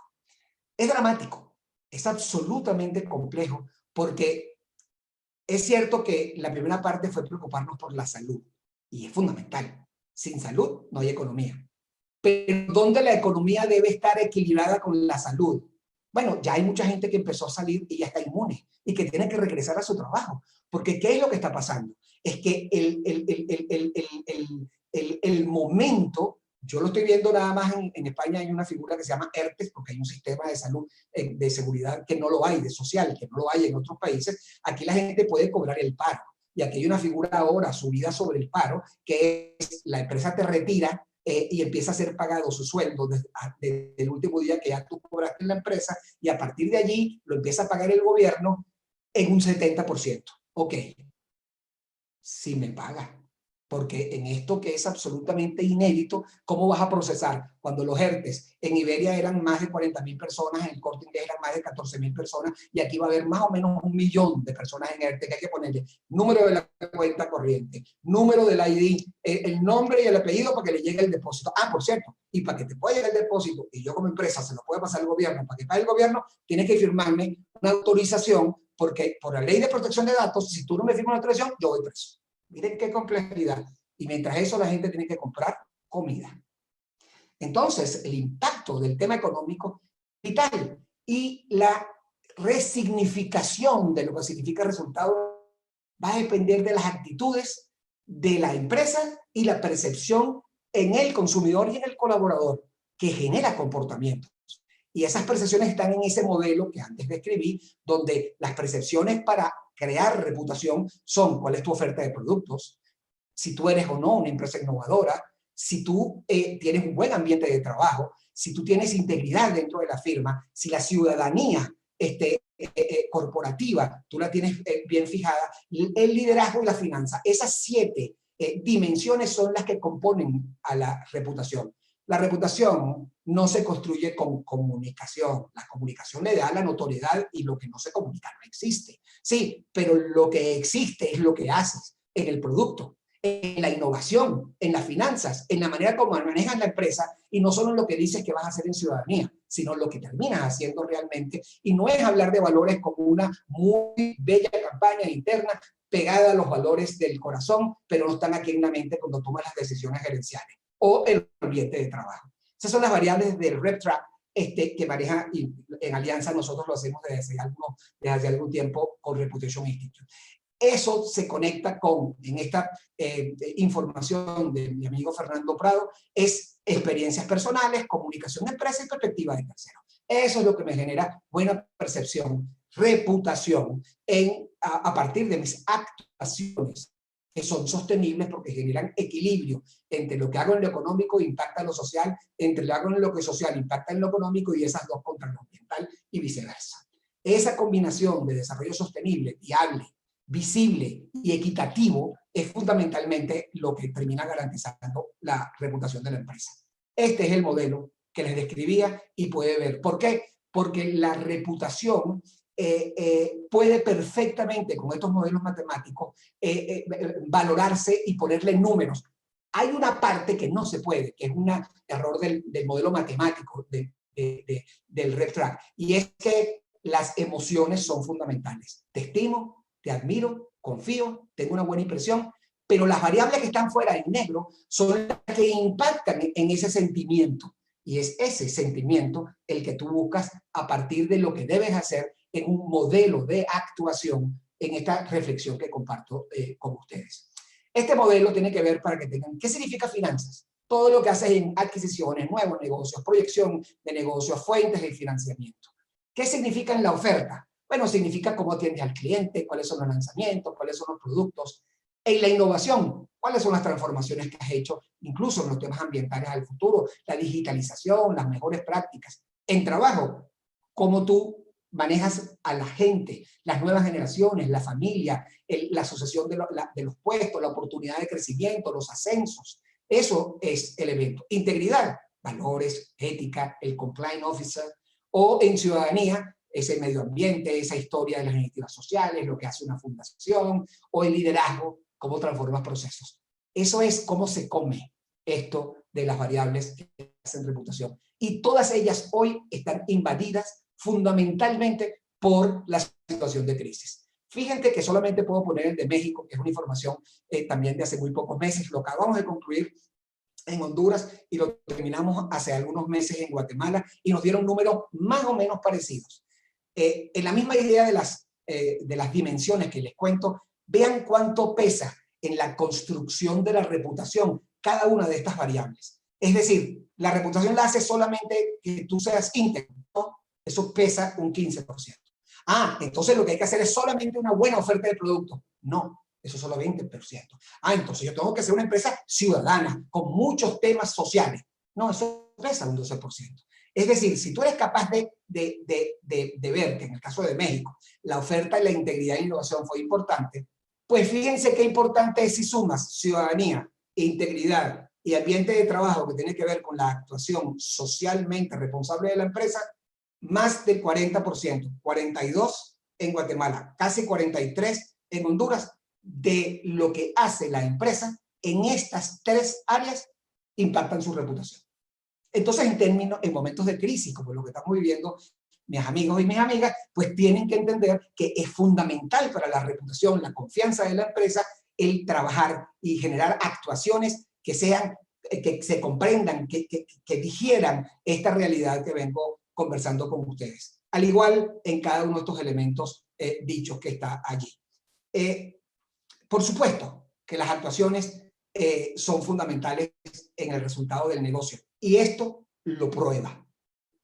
Es dramático, es absolutamente complejo, porque es cierto que la primera parte fue preocuparnos por la salud, y es fundamental. Sin salud no hay economía. Pero ¿dónde la economía debe estar equilibrada con la salud? Bueno, ya hay mucha gente que empezó a salir y ya está inmune y que tiene que regresar a su trabajo. Porque ¿qué es lo que está pasando? Es que el momento, yo lo estoy viendo nada más en España, hay una figura que se llama ERTE, porque hay un sistema de salud, de seguridad que no lo hay, de social, que no lo hay en otros países. Aquí la gente puede cobrar el paro. Y aquí hay una figura ahora subida sobre el paro, que es la empresa te retira y empieza a ser pagado su sueldo desde el último día que ya tú cobraste en la empresa, y a partir de allí lo empieza a pagar el gobierno en un 70%. Ok, si me paga. Porque en esto que es absolutamente inédito, ¿cómo vas a procesar? Cuando los ERTES en Iberia eran más de 40.000 personas, en el Corte Inglés eran más de 14.000 personas, y aquí va a haber más o menos 1 millón de personas en ERTE, que hay que ponerle número de la cuenta corriente, número del ID, el nombre y el apellido para que le llegue el depósito. Ah, por cierto, y para que te pueda llegar el depósito, y yo como empresa se lo pueda pasar al gobierno, para que pague el gobierno, tienes que firmarme una autorización, porque por la ley de protección de datos, si tú no me firmas una autorización, yo voy preso. Miren qué complejidad. Y mientras eso, la gente tiene que comprar comida. Entonces, el impacto del tema económico es vital. Y la resignificación de lo que significa resultado va a depender de las actitudes de la empresa y la percepción en el consumidor y en el colaborador, que genera comportamientos. Y esas percepciones están en ese modelo que antes describí, donde las percepciones para crear reputación son: ¿cuál es tu oferta de productos? Si tú eres o no una empresa innovadora, si tú tienes un buen ambiente de trabajo, si tú tienes integridad dentro de la firma, si la ciudadanía corporativa tú la tienes bien fijada, el liderazgo y la finanza. Esas 7 dimensiones son las que componen a la reputación. La reputación no se construye con comunicación. La comunicación le da la notoriedad, y lo que no se comunica no existe. Sí, pero lo que existe es lo que haces en el producto, en la innovación, en las finanzas, en la manera como manejas la empresa, y no solo en lo que dices que vas a hacer en ciudadanía, sino lo que terminas haciendo realmente. Y no es hablar de valores como una muy bella campaña interna pegada a los valores del corazón, pero no están aquí en la mente cuando tomas las decisiones gerenciales o el ambiente de trabajo. Esas son las variables del RepTrak que maneja, y en Alianza nosotros lo hacemos desde hace algún tiempo con Reputation Institute. Eso se conecta con, en esta información de mi amigo Fernando Prado, es experiencias personales, comunicación de empresa y perspectiva de terceros. Eso es lo que me genera buena percepción, reputación, a partir de mis actuaciones, que son sostenibles porque generan equilibrio entre lo que hago en lo económico e impacta en lo social, entre lo que hago en lo que social impacta en lo económico, y esas dos contra lo ambiental y viceversa. Esa combinación de desarrollo sostenible, viable, visible y equitativo es fundamentalmente lo que termina garantizando la reputación de la empresa. Este es el modelo que les describía, y puede ver. ¿Por qué? Porque la reputación puede perfectamente, con estos modelos matemáticos, valorarse y ponerle números. Hay una parte que no se puede, que es un error del modelo matemático del RepTrak, y es que las emociones son fundamentales. Te estimo, te admiro, confío, tengo una buena impresión, pero las variables que están fuera en negro son las que impactan en ese sentimiento, y es ese sentimiento el que tú buscas a partir de lo que debes hacer en un modelo de actuación, en esta reflexión que comparto con ustedes. Este modelo tiene que ver, para que tengan, ¿qué significa finanzas? todo lo que haces en adquisiciones, nuevos negocios, proyección de negocios, fuentes de financiamiento. ¿Qué significa en la oferta? Bueno, significa cómo atiendes al cliente, cuáles son los lanzamientos, cuáles son los productos. En la innovación, cuáles son las transformaciones que has hecho, incluso en los temas ambientales al futuro, la digitalización, las mejores prácticas. En trabajo, cómo tú manejas a la gente, las nuevas generaciones, la familia, la sucesión de los puestos, la oportunidad de crecimiento, los ascensos. Eso es el evento. Integridad, valores, ética, el compliance officer, o en ciudadanía, ese medio ambiente, esa historia de las iniciativas sociales, lo que hace una fundación, o el liderazgo, cómo transformas procesos. Eso es cómo se come esto de las variables que hacen reputación. Y todas ellas hoy están invadidas fundamentalmente por la situación de crisis. Fíjense que solamente puedo poner el de México, que es una información también de hace muy pocos meses. Lo acabamos de concluir en Honduras y lo terminamos hace algunos meses en Guatemala y nos dieron números más o menos parecidos. En la misma idea de las dimensiones que les cuento, vean cuánto pesa en la construcción de la reputación cada una de estas variables. Es decir, la reputación la hace solamente que tú seas íntegro, ¿no? Eso pesa un 15%. Ah, entonces lo que hay que hacer es solamente una buena oferta de producto. No, eso es solo 20%. Ah, entonces yo tengo que ser una empresa ciudadana, con muchos temas sociales. No, eso pesa un 12%. Es decir, si tú eres capaz de ver que en el caso de México, la oferta y la integridad e innovación fue importante, pues fíjense qué importante es si sumas ciudadanía, integridad y ambiente de trabajo que tiene que ver con la actuación socialmente responsable de la empresa, más del 40%, 42% en Guatemala, casi 43% en Honduras, de lo que hace la empresa en estas tres áreas impactan su reputación. Entonces, en momentos de crisis, como lo que estamos viviendo, mis amigos y mis amigas, pues tienen que entender que es fundamental para la reputación, la confianza de la empresa, el trabajar y generar actuaciones que se comprendan, que digieran esta realidad que vengo conversando con ustedes. Al igual en cada uno de estos elementos dichos que está allí. Por supuesto que las actuaciones son fundamentales en el resultado del negocio. Y esto lo prueba,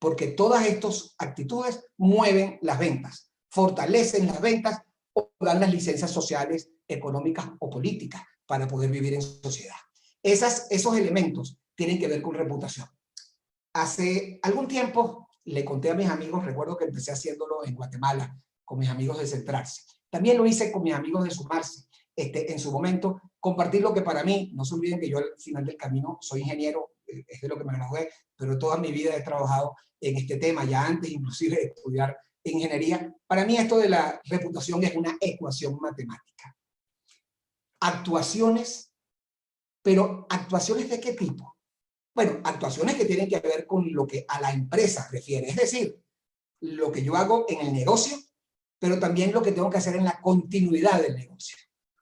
porque todas estas actitudes mueven las ventas, fortalecen las ventas o dan las licencias sociales, económicas o políticas para poder vivir en sociedad. Esos elementos tienen que ver con reputación. Hace algún tiempo le conté a mis amigos, recuerdo que empecé haciéndolo en Guatemala, con mis amigos de Centrarse. También lo hice con mis amigos de Sumarse. En su momento, compartir lo que para mí, no se olviden que yo al final del camino soy ingeniero, es de lo que me gradué, pero toda mi vida he trabajado en este tema, ya antes inclusive de estudiar ingeniería. Para mí esto de la reputación es una ecuación matemática. Actuaciones, pero ¿actuaciones de qué tipo? Bueno, actuaciones que tienen que ver con lo que a la empresa refiere, es decir, lo que yo hago en el negocio, pero también lo que tengo que hacer en la continuidad del negocio.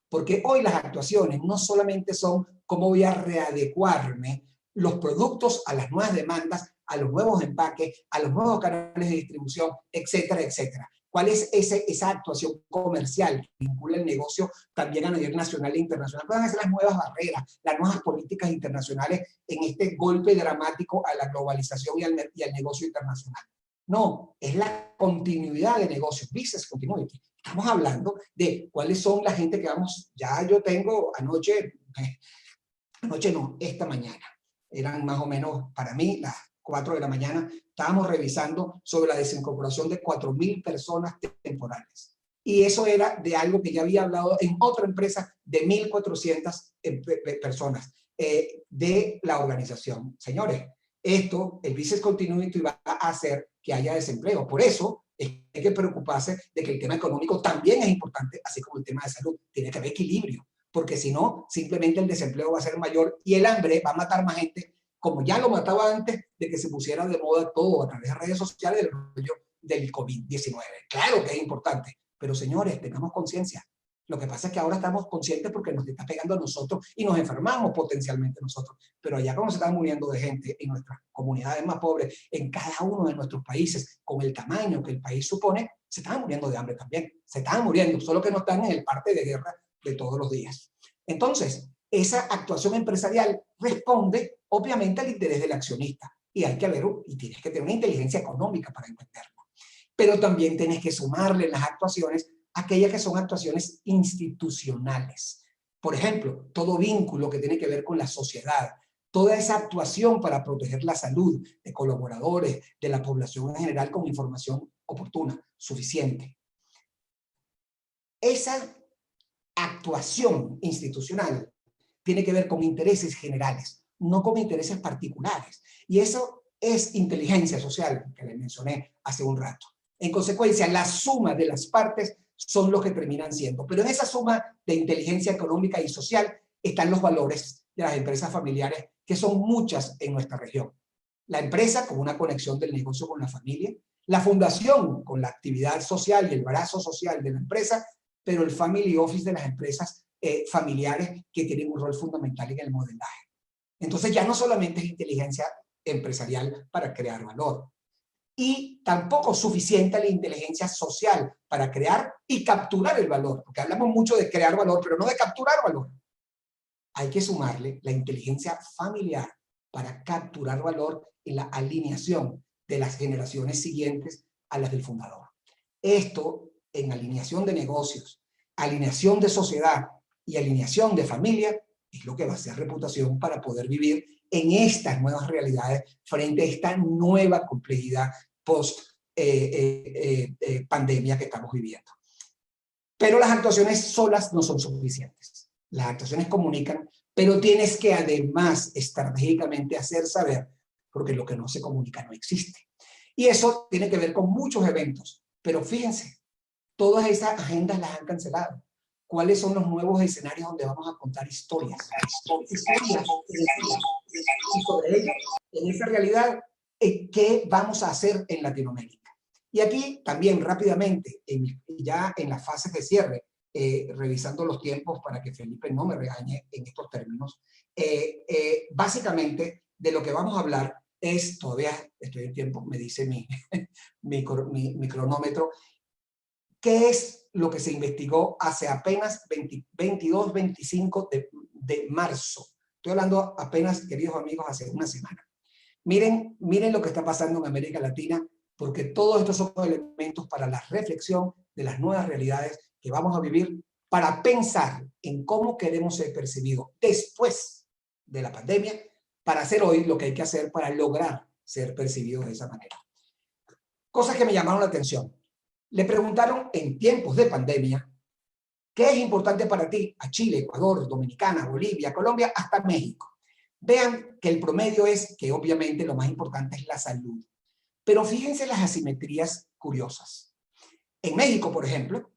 Porque hoy las actuaciones no solamente son cómo voy a readecuarme los productos a las nuevas demandas, a los nuevos empaques, a los nuevos canales de distribución, etcétera, etcétera. ¿Cuál es esa actuación comercial que vincula el negocio también a nivel nacional e internacional? ¿Cuáles son las nuevas barreras, las nuevas políticas internacionales en este golpe dramático a la globalización y al negocio internacional? No, es la continuidad de negocios, business continuity. Estamos hablando de cuáles son la gente que vamos, ya yo tengo anoche no, esta mañana, eran más o menos para mí las 4 de la mañana, estábamos revisando sobre la desincorporación de 4.000 personas temporales. Y eso era de algo que ya había hablado en otra empresa de 1.400 personas de la organización. Señores, esto, el business continuity va a hacer que haya desempleo. Por eso hay que preocuparse de que el tema económico también es importante, así como el tema de salud. Tiene que haber equilibrio, porque si no, simplemente el desempleo va a ser mayor y el hambre va a matar más gente, como ya lo mataba antes de que se pusiera de moda todo a través de redes sociales del rollo del COVID-19. Claro que es importante, pero señores, tengamos conciencia. Lo que pasa es que ahora estamos conscientes porque nos está pegando a nosotros y nos enfermamos potencialmente nosotros. Pero allá cuando se están muriendo de gente en nuestras comunidades más pobres, en cada uno de nuestros países, con el tamaño que el país supone, se estaban muriendo de hambre también. Se estaban muriendo, solo que no están en el parte de guerra de todos los días. Entonces, esa actuación empresarial responde obviamente al interés del accionista. Y hay que ver, y tienes que tener una inteligencia económica para entenderlo. Pero también tienes que sumarle en las actuaciones aquellas que son actuaciones institucionales. Por ejemplo, todo vínculo que tiene que ver con la sociedad, toda esa actuación para proteger la salud de colaboradores, de la población en general con información oportuna, suficiente. Esa actuación institucional tiene que ver con intereses generales, no con intereses particulares. Y eso es inteligencia social, que les mencioné hace un rato. En consecuencia, la suma de las partes son los que terminan siendo. Pero en esa suma de inteligencia económica y social están los valores de las empresas familiares, que son muchas en nuestra región. La empresa con una conexión del negocio con la familia, la fundación con la actividad social y el brazo social de la empresa, pero el family office de las empresas familiares que tienen un rol fundamental en el modelaje. Entonces ya no solamente es inteligencia empresarial para crear valor, y tampoco suficiente la inteligencia social para crear y capturar el valor, porque hablamos mucho de crear valor, pero no de capturar valor. Hay que sumarle la inteligencia familiar para capturar valor en la alineación de las generaciones siguientes a las del fundador. Esto en alineación de negocios, alineación de sociedad y alineación de familia es lo que va a ser reputación para poder vivir en estas nuevas realidades frente a esta nueva complejidad post pandemia que estamos viviendo. Pero las actuaciones solas no son suficientes. Las actuaciones comunican, pero tienes que además estratégicamente hacer saber, porque lo que no se comunica no existe. Y eso tiene que ver con muchos eventos, pero fíjense, todas esas agendas las han cancelado. ¿Cuáles son los nuevos escenarios donde vamos a contar historias? Y sobre ello, en esa realidad, ¿qué vamos a hacer en Latinoamérica? Y aquí también rápidamente, ya en las fases de cierre, revisando los tiempos para que Felipe no me regañe en estos términos, básicamente de lo que vamos a hablar es, todavía estoy en tiempo, me dice mi cronómetro, ¿qué es lo que se investigó hace apenas 22-25 de marzo? Estoy hablando apenas, queridos amigos, hace una semana. Miren lo que está pasando en América Latina, porque todos estos son elementos para la reflexión de las nuevas realidades que vamos a vivir para pensar en cómo queremos ser percibidos después de la pandemia, para hacer hoy lo que hay que hacer para lograr ser percibidos de esa manera. Cosas que me llamaron la atención. Le preguntaron en tiempos de pandemia, ¿qué es importante para ti? A Chile, Ecuador, Dominicana, Bolivia, Colombia, hasta México. Vean que el promedio es que obviamente lo más importante es la salud. Pero fíjense las asimetrías curiosas. En México, por ejemplo,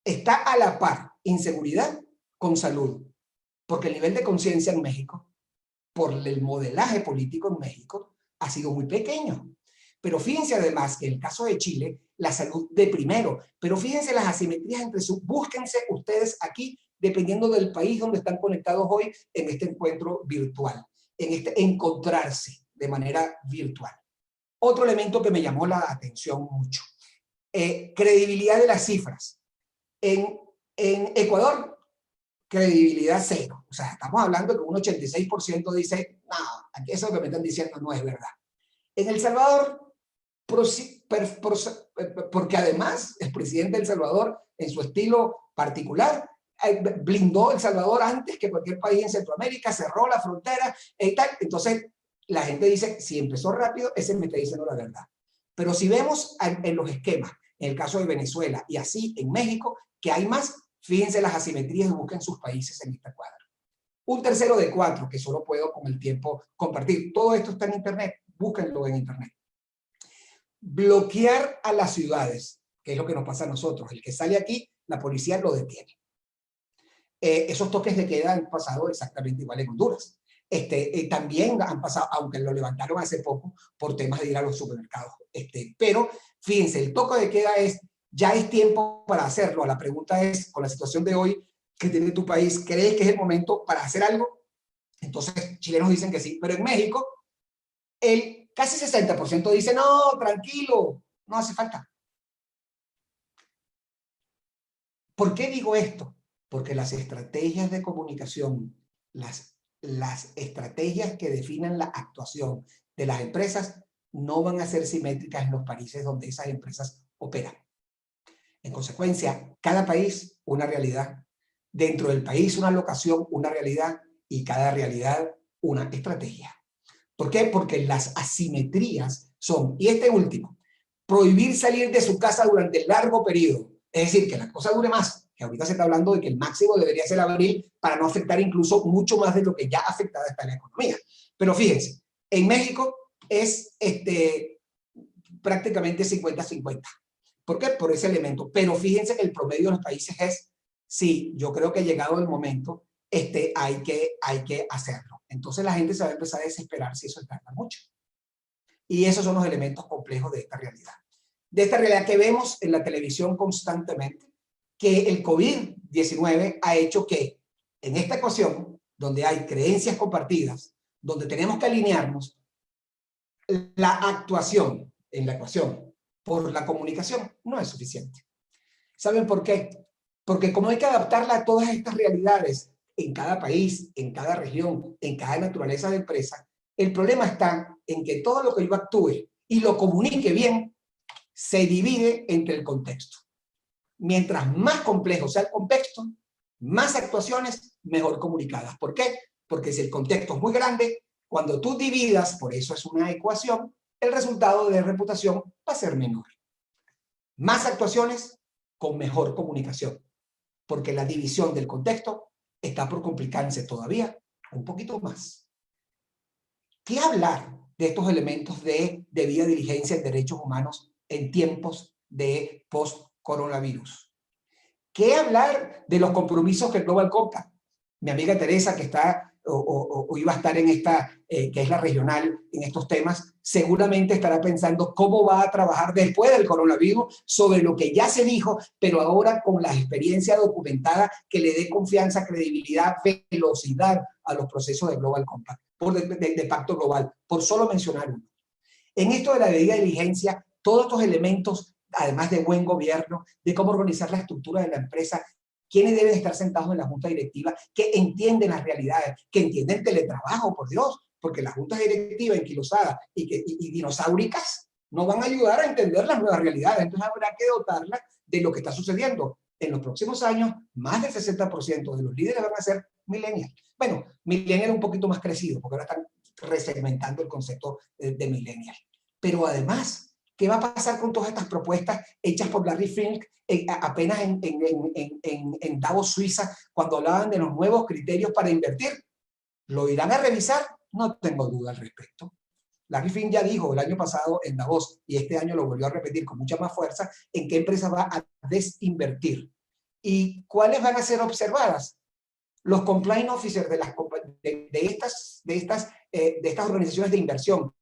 está a la par inseguridad con salud, porque el nivel de conciencia en México, por el modelaje político en México, ha sido muy pequeño. Pero fíjense además que en el caso de Chile, la salud de primero. Pero fíjense las asimetrías entre búsquense ustedes aquí, dependiendo del país donde están conectados hoy en este encuentro virtual, en este encontrarse de manera virtual. Otro elemento que me llamó la atención mucho, credibilidad de las cifras. En Ecuador, credibilidad cero. O sea, estamos hablando que un 86% dice, no, eso que me están diciendo no es verdad. En El Salvador, porque además el presidente de El Salvador, en su estilo particular, blindó El Salvador antes que cualquier país en Centroamérica, cerró la frontera y tal. Entonces, la gente dice, si empezó rápido, ese me está diciendo la verdad. Pero si vemos en los esquemas, en el caso de Venezuela y así en México, que hay más, fíjense las asimetrías y busquen sus países en esta cuadra. Un tercero de 4, que solo puedo con el tiempo compartir. Todo esto está en internet, búsquenlo en internet. Bloquear a las ciudades, que es lo que nos pasa a nosotros. El que sale aquí, la policía lo detiene. Esos toques de queda han pasado exactamente igual en Honduras. También han pasado, aunque lo levantaron hace poco, por temas de ir a los supermercados. Pero fíjense, el toque de queda ya es tiempo para hacerlo. La pregunta es, con la situación de hoy que tiene tu país, ¿crees que es el momento para hacer algo? Entonces, chilenos dicen que sí, pero en México, casi 60% dice, no, tranquilo, no hace falta. ¿Por qué digo esto? Porque las estrategias de comunicación, las las estrategias que definan la actuación de las empresas no van a ser simétricas en los países donde esas empresas operan. En consecuencia, cada país una realidad, dentro del país una locación, una realidad, y cada realidad una estrategia. ¿Por qué? Porque las asimetrías son, y este último, prohibir salir de su casa durante largo periodo, es decir, que la cosa dure más, que ahorita se está hablando de que el máximo debería ser abril para no afectar incluso mucho más de lo que ya afectada está la economía. Pero fíjense, en México es prácticamente 50-50. ¿Por qué? Por ese elemento. Pero fíjense que el promedio de los países es, sí, yo creo que llegado el momento, hay que hacerlo. Entonces la gente se va a empezar a desesperar si eso tarda mucho. Y esos son los elementos complejos de esta realidad. De esta realidad que vemos en la televisión constantemente, que el COVID-19 ha hecho que en esta ecuación, donde hay creencias compartidas, donde tenemos que alinearnos, la actuación en la ecuación por la comunicación no es suficiente. ¿Saben por qué? Porque como hay que adaptarla a todas estas realidades en cada país, en cada región, en cada naturaleza de empresa, el problema está en que todo lo que yo actúe y lo comunique bien se divide entre el contexto. Mientras más complejo sea el contexto, más actuaciones mejor comunicadas. ¿Por qué? Porque si el contexto es muy grande, cuando tú dividas, por eso es una ecuación, el resultado de reputación va a ser menor. Más actuaciones con mejor comunicación, porque la división del contexto está por complicarse todavía un poquito más. ¿Qué hablar de estos elementos de debida diligencia en derechos humanos en tiempos de post-coronavirus? ¿Qué hablar de los compromisos que Global Compact? Mi amiga Teresa, que está o iba a estar en esta, que es la regional en estos temas, seguramente estará pensando cómo va a trabajar después del coronavirus sobre lo que ya se dijo, pero ahora con la experiencia documentada que le dé confianza, credibilidad, velocidad a los procesos de Global Compact, de Pacto Global, por solo mencionar uno. En esto de la debida diligencia, todos estos elementos, además de buen gobierno, de cómo organizar la estructura de la empresa, quiénes deben estar sentados en la junta directiva, que entienden las realidades, que entienden teletrabajo, por Dios, porque las juntas directivas enquilosadas y dinosauricas no van a ayudar a entender las nuevas realidades. Entonces habrá que dotarlas de lo que está sucediendo. En los próximos años, más del 60% de los líderes van a ser millennials. Bueno, millennials un poquito más crecidos, porque ahora están resegmentando el concepto de millennial. Pero además, ¿qué va a pasar con todas estas propuestas hechas por Larry Fink apenas en Davos, Suiza, cuando hablaban de los nuevos criterios para invertir? ¿Lo irán a revisar? No tengo duda al respecto. Larry Fink ya dijo el año pasado en Davos, y este año lo volvió a repetir con mucha más fuerza, en qué empresa va a desinvertir. ¿Y cuáles van a ser observadas? Los compliance officers de estas organizaciones de inversión,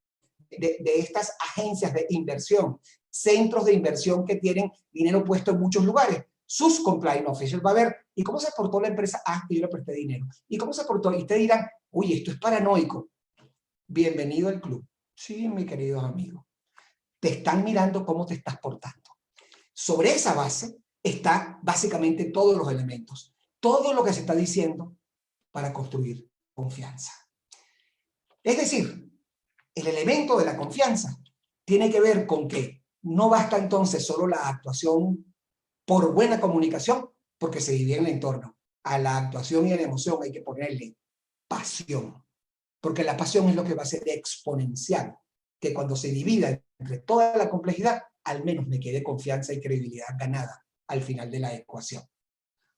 de estas agencias de inversión, centros de inversión que tienen dinero puesto en muchos lugares, sus compliance officers va a ver, ¿y cómo se portó la empresa A que yo le presté dinero? ¿Y cómo se portó? Y ustedes dirán, uy, esto es paranoico. Bienvenido al club. Sí, mi queridos amigos. Te están mirando cómo te estás portando. Sobre esa base está básicamente todos los elementos. Todo lo que se está diciendo para construir confianza. Es decir, el elemento de la confianza tiene que ver con que no basta entonces solo la actuación por buena comunicación, porque se divide en el entorno. A la actuación y a la emoción hay que ponerle pasión, porque la pasión es lo que va a ser exponencial, que cuando se divida entre toda la complejidad, al menos me quede confianza y credibilidad ganada al final de la ecuación.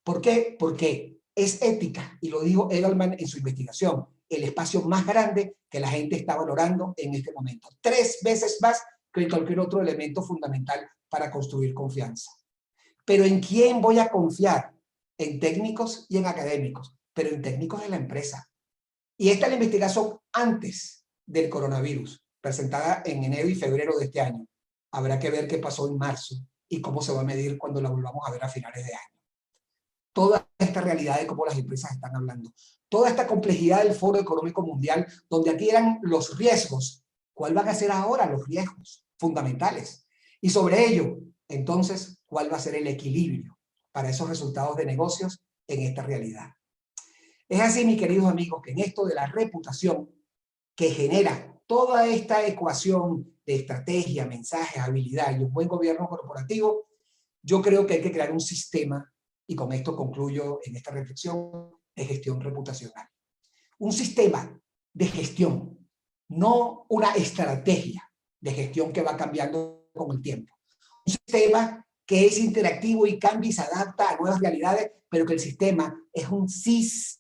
¿Por qué? Porque es ética, y lo dijo Edelman en su investigación, el espacio más grande que la gente está valorando en este momento. 3 veces más que cualquier otro elemento fundamental para construir confianza. Pero ¿en quién voy a confiar? En técnicos y en académicos, pero en técnicos de la empresa. Y esta es la investigación antes del coronavirus, presentada en enero y febrero de este año. Habrá que ver qué pasó en marzo y cómo se va a medir cuando la volvamos a ver a finales de año. Toda esta realidad de cómo las empresas están hablando. Toda esta complejidad del Foro Económico Mundial, donde aquí eran los riesgos. ¿Cuál van a ser ahora los riesgos fundamentales? Y sobre ello, entonces, ¿cuál va a ser el equilibrio para esos resultados de negocios en esta realidad? Es así, mis queridos amigos, que en esto de la reputación que genera toda esta ecuación de estrategia, mensajes, habilidad y un buen gobierno corporativo, yo creo que hay que crear un sistema, y con esto concluyo en esta reflexión, de gestión reputacional. Un sistema de gestión, no una estrategia de gestión que va cambiando con el tiempo. Un sistema que es interactivo y cambia y se adapta a nuevas realidades, pero que el sistema es un sistema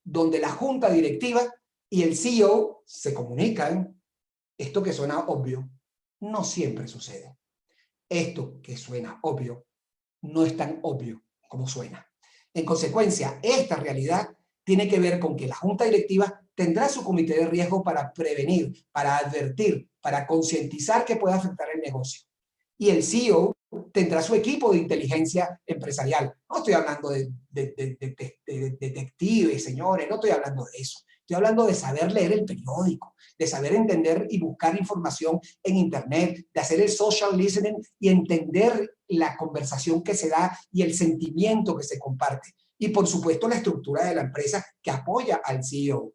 donde la junta directiva y el CEO se comunican. Esto que suena obvio no siempre sucede. Esto que suena obvio no es tan obvio como suena. En consecuencia, esta realidad tiene que ver con que la junta directiva tendrá su comité de riesgo para prevenir, para advertir, para concientizar que puede afectar el negocio. Y el CEO tendrá su equipo de inteligencia empresarial. No estoy hablando de detectives, señores, no estoy hablando de eso. Estoy hablando de saber leer el periódico, de saber entender y buscar información en internet, de hacer el social listening y entender la conversación que se da y el sentimiento que se comparte. Y por supuesto la estructura de la empresa que apoya al CEO.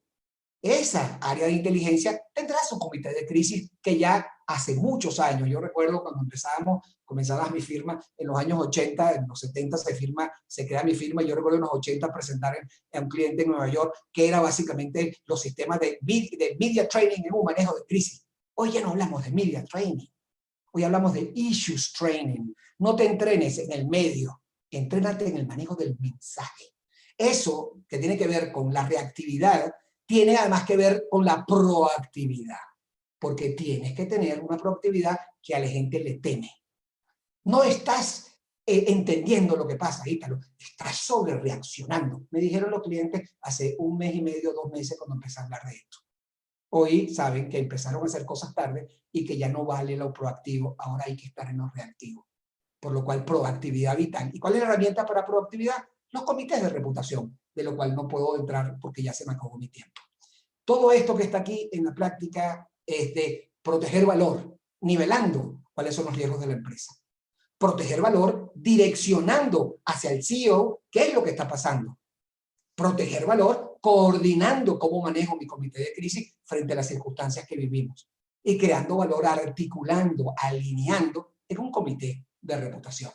Esa área de inteligencia tendrá su comité de crisis que ya hace muchos años, yo recuerdo cuando comenzaba mi firma en los años 80, en los 70 se crea mi firma, y yo recuerdo en los 80 presentar a un cliente en Nueva York que era básicamente los sistemas de media training en un manejo de crisis. Hoy ya no hablamos de media training, hoy hablamos de issues training. No te entrenes en el medio, entrénate en el manejo del mensaje. Eso que tiene que ver con la reactividad tiene además que ver con la proactividad, porque tienes que tener una proactividad que a la gente le teme. No estás entendiendo lo que pasa, Ítalo, estás sobre reaccionando. Me dijeron los clientes hace un mes y medio, 2 meses cuando empecé a hablar de esto. Hoy saben que empezaron a hacer cosas tarde y que ya no vale lo proactivo, ahora hay que estar en lo reactivo. Por lo cual, proactividad vital. ¿Y cuál es la herramienta para proactividad? Los comités de reputación, de lo cual no puedo entrar porque ya se me acabó mi tiempo. Todo esto que está aquí en la práctica es de proteger valor, nivelando cuáles son los riesgos de la empresa. Proteger valor direccionando hacia el CEO qué es lo que está pasando. Proteger valor coordinando cómo manejo mi comité de crisis frente a las circunstancias que vivimos. Y creando valor articulando, alineando en un comité de reputación.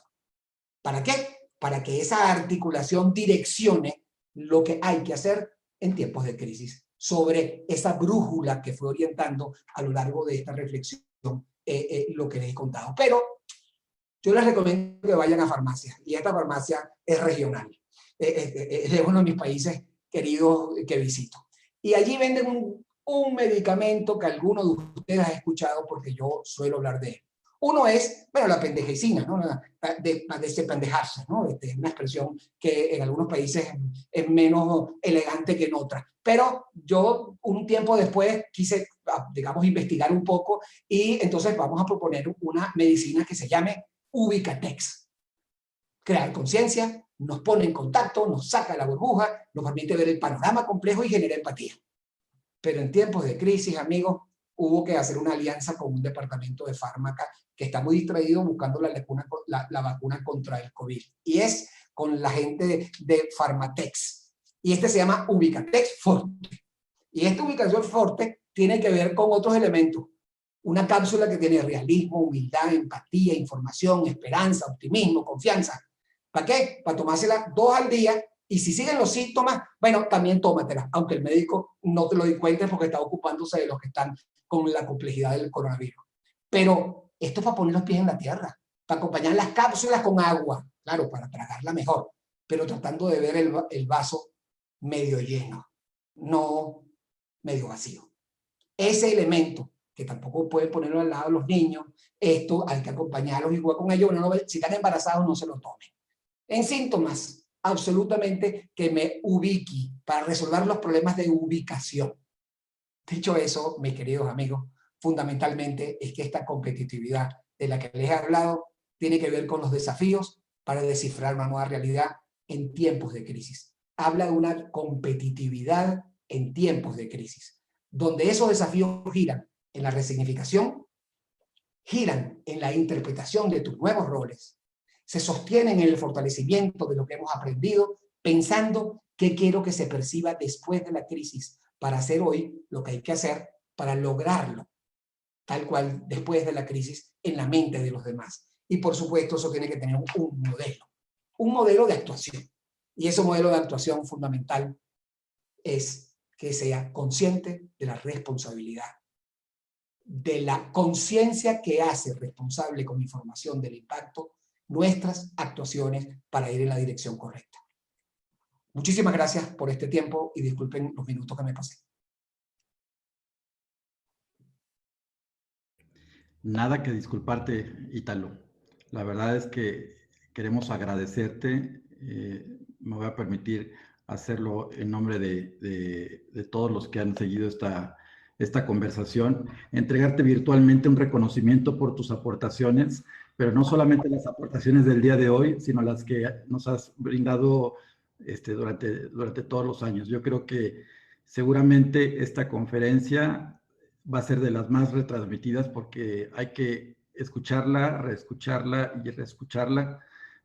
¿Para qué? Para que esa articulación direccione lo que hay que hacer en tiempos de crisis, sobre esa brújula que fue orientando a lo largo de esta reflexión lo que les he contado. Pero yo les recomiendo que vayan a farmacias, y esta farmacia es regional, es de uno de mis países queridos que visito. Y allí venden un medicamento que alguno de ustedes ha escuchado porque yo suelo hablar de él. Uno es, bueno, la pendejecina, ¿no? De pendejarse, ¿no? Es una expresión que en algunos países es menos elegante que en otras. Pero yo un tiempo después quise, digamos, investigar un poco, y entonces vamos a proponer una medicina que se llame Ubicatex. Crear conciencia, nos pone en contacto, nos saca la burbuja, nos permite ver el panorama complejo y genera empatía. Pero en tiempos de crisis, amigos, hubo que hacer una alianza con un departamento de fármaca que está muy distraído buscando la vacuna contra el COVID. Y es con la gente de Pharmatex. Y este se llama Ubicatex Forte. Y esta ubicación Forte tiene que ver con otros elementos. Una cápsula que tiene realismo, humildad, empatía, información, esperanza, optimismo, confianza. ¿Para qué? Para tomársela 2 al día. Y si siguen los síntomas, bueno, también tómatela, aunque el médico no te lo encuentre porque está ocupándose de los que están con la complejidad del coronavirus. Pero esto es para poner los pies en la tierra, para acompañar las cápsulas con agua, claro, para tragarla mejor, pero tratando de ver el vaso medio lleno, no medio vacío. Ese elemento, que tampoco pueden ponerlo al lado de los niños, esto hay que acompañarlos igual con ellos. Bueno, si están embarazados, no se lo tomen. En síntomas, absolutamente que me ubique para resolver los problemas de ubicación. Dicho eso, mis queridos amigos, fundamentalmente es que esta competitividad de la que les he hablado tiene que ver con los desafíos para descifrar una nueva realidad en tiempos de crisis. Habla de una competitividad en tiempos de crisis, donde esos desafíos giran en la resignificación, giran en la interpretación de tus nuevos roles, se sostienen en el fortalecimiento de lo que hemos aprendido, pensando qué quiero que se perciba después de la crisis para hacer hoy lo que hay que hacer para lograrlo, tal cual después de la crisis en la mente de los demás. Y por supuesto eso tiene que tener un modelo de actuación. Y ese modelo de actuación fundamental es que sea consciente de la responsabilidad, de la conciencia que hace responsable con información del impacto nuestras actuaciones para ir en la dirección correcta. Muchísimas gracias por este tiempo y disculpen los minutos que me pasé. Nada que disculparte, Ítalo. La verdad es que queremos agradecerte. Me voy a permitir hacerlo en nombre de todos los que han seguido esta conversación. Entregarte virtualmente un reconocimiento por tus aportaciones, pero no solamente las aportaciones del día de hoy, sino las que nos has brindado durante todos los años. Yo creo que seguramente esta conferencia va a ser de las más retransmitidas porque hay que escucharla, reescucharla y reescucharla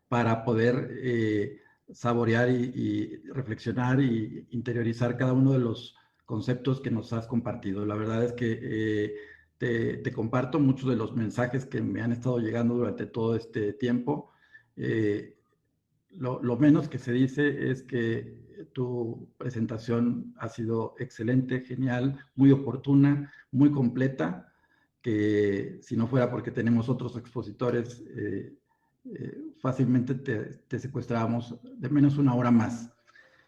para poder saborear y reflexionar y interiorizar cada uno de los conceptos que nos has compartido. La verdad es que te comparto muchos de los mensajes que me han estado llegando durante todo este tiempo. Lo menos que se dice es que tu presentación ha sido excelente, genial, muy oportuna, muy completa, que si no fuera porque tenemos otros expositores, fácilmente te secuestrábamos de menos una hora más.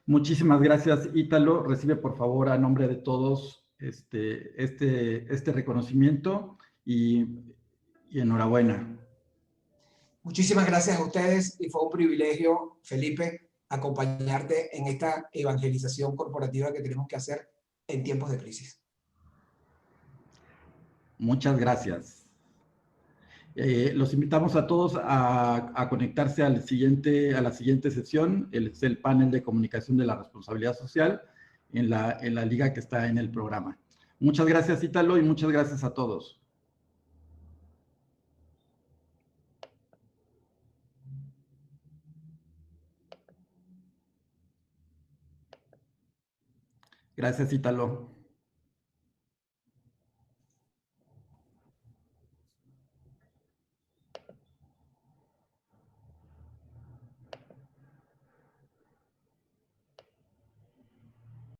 Muchísimas gracias, Ítalo. Recibe, por favor, a nombre de todos este reconocimiento y enhorabuena. Muchísimas gracias a ustedes y fue un privilegio, Felipe, acompañarte en esta evangelización corporativa que tenemos que hacer en tiempos de crisis. Muchas gracias. Los invitamos a todos a conectarse a la siguiente sesión. Es el panel de comunicación de la responsabilidad social en la liga que está en el programa. Muchas gracias, Ítalo, y muchas gracias a todos. Gracias, Ítalo.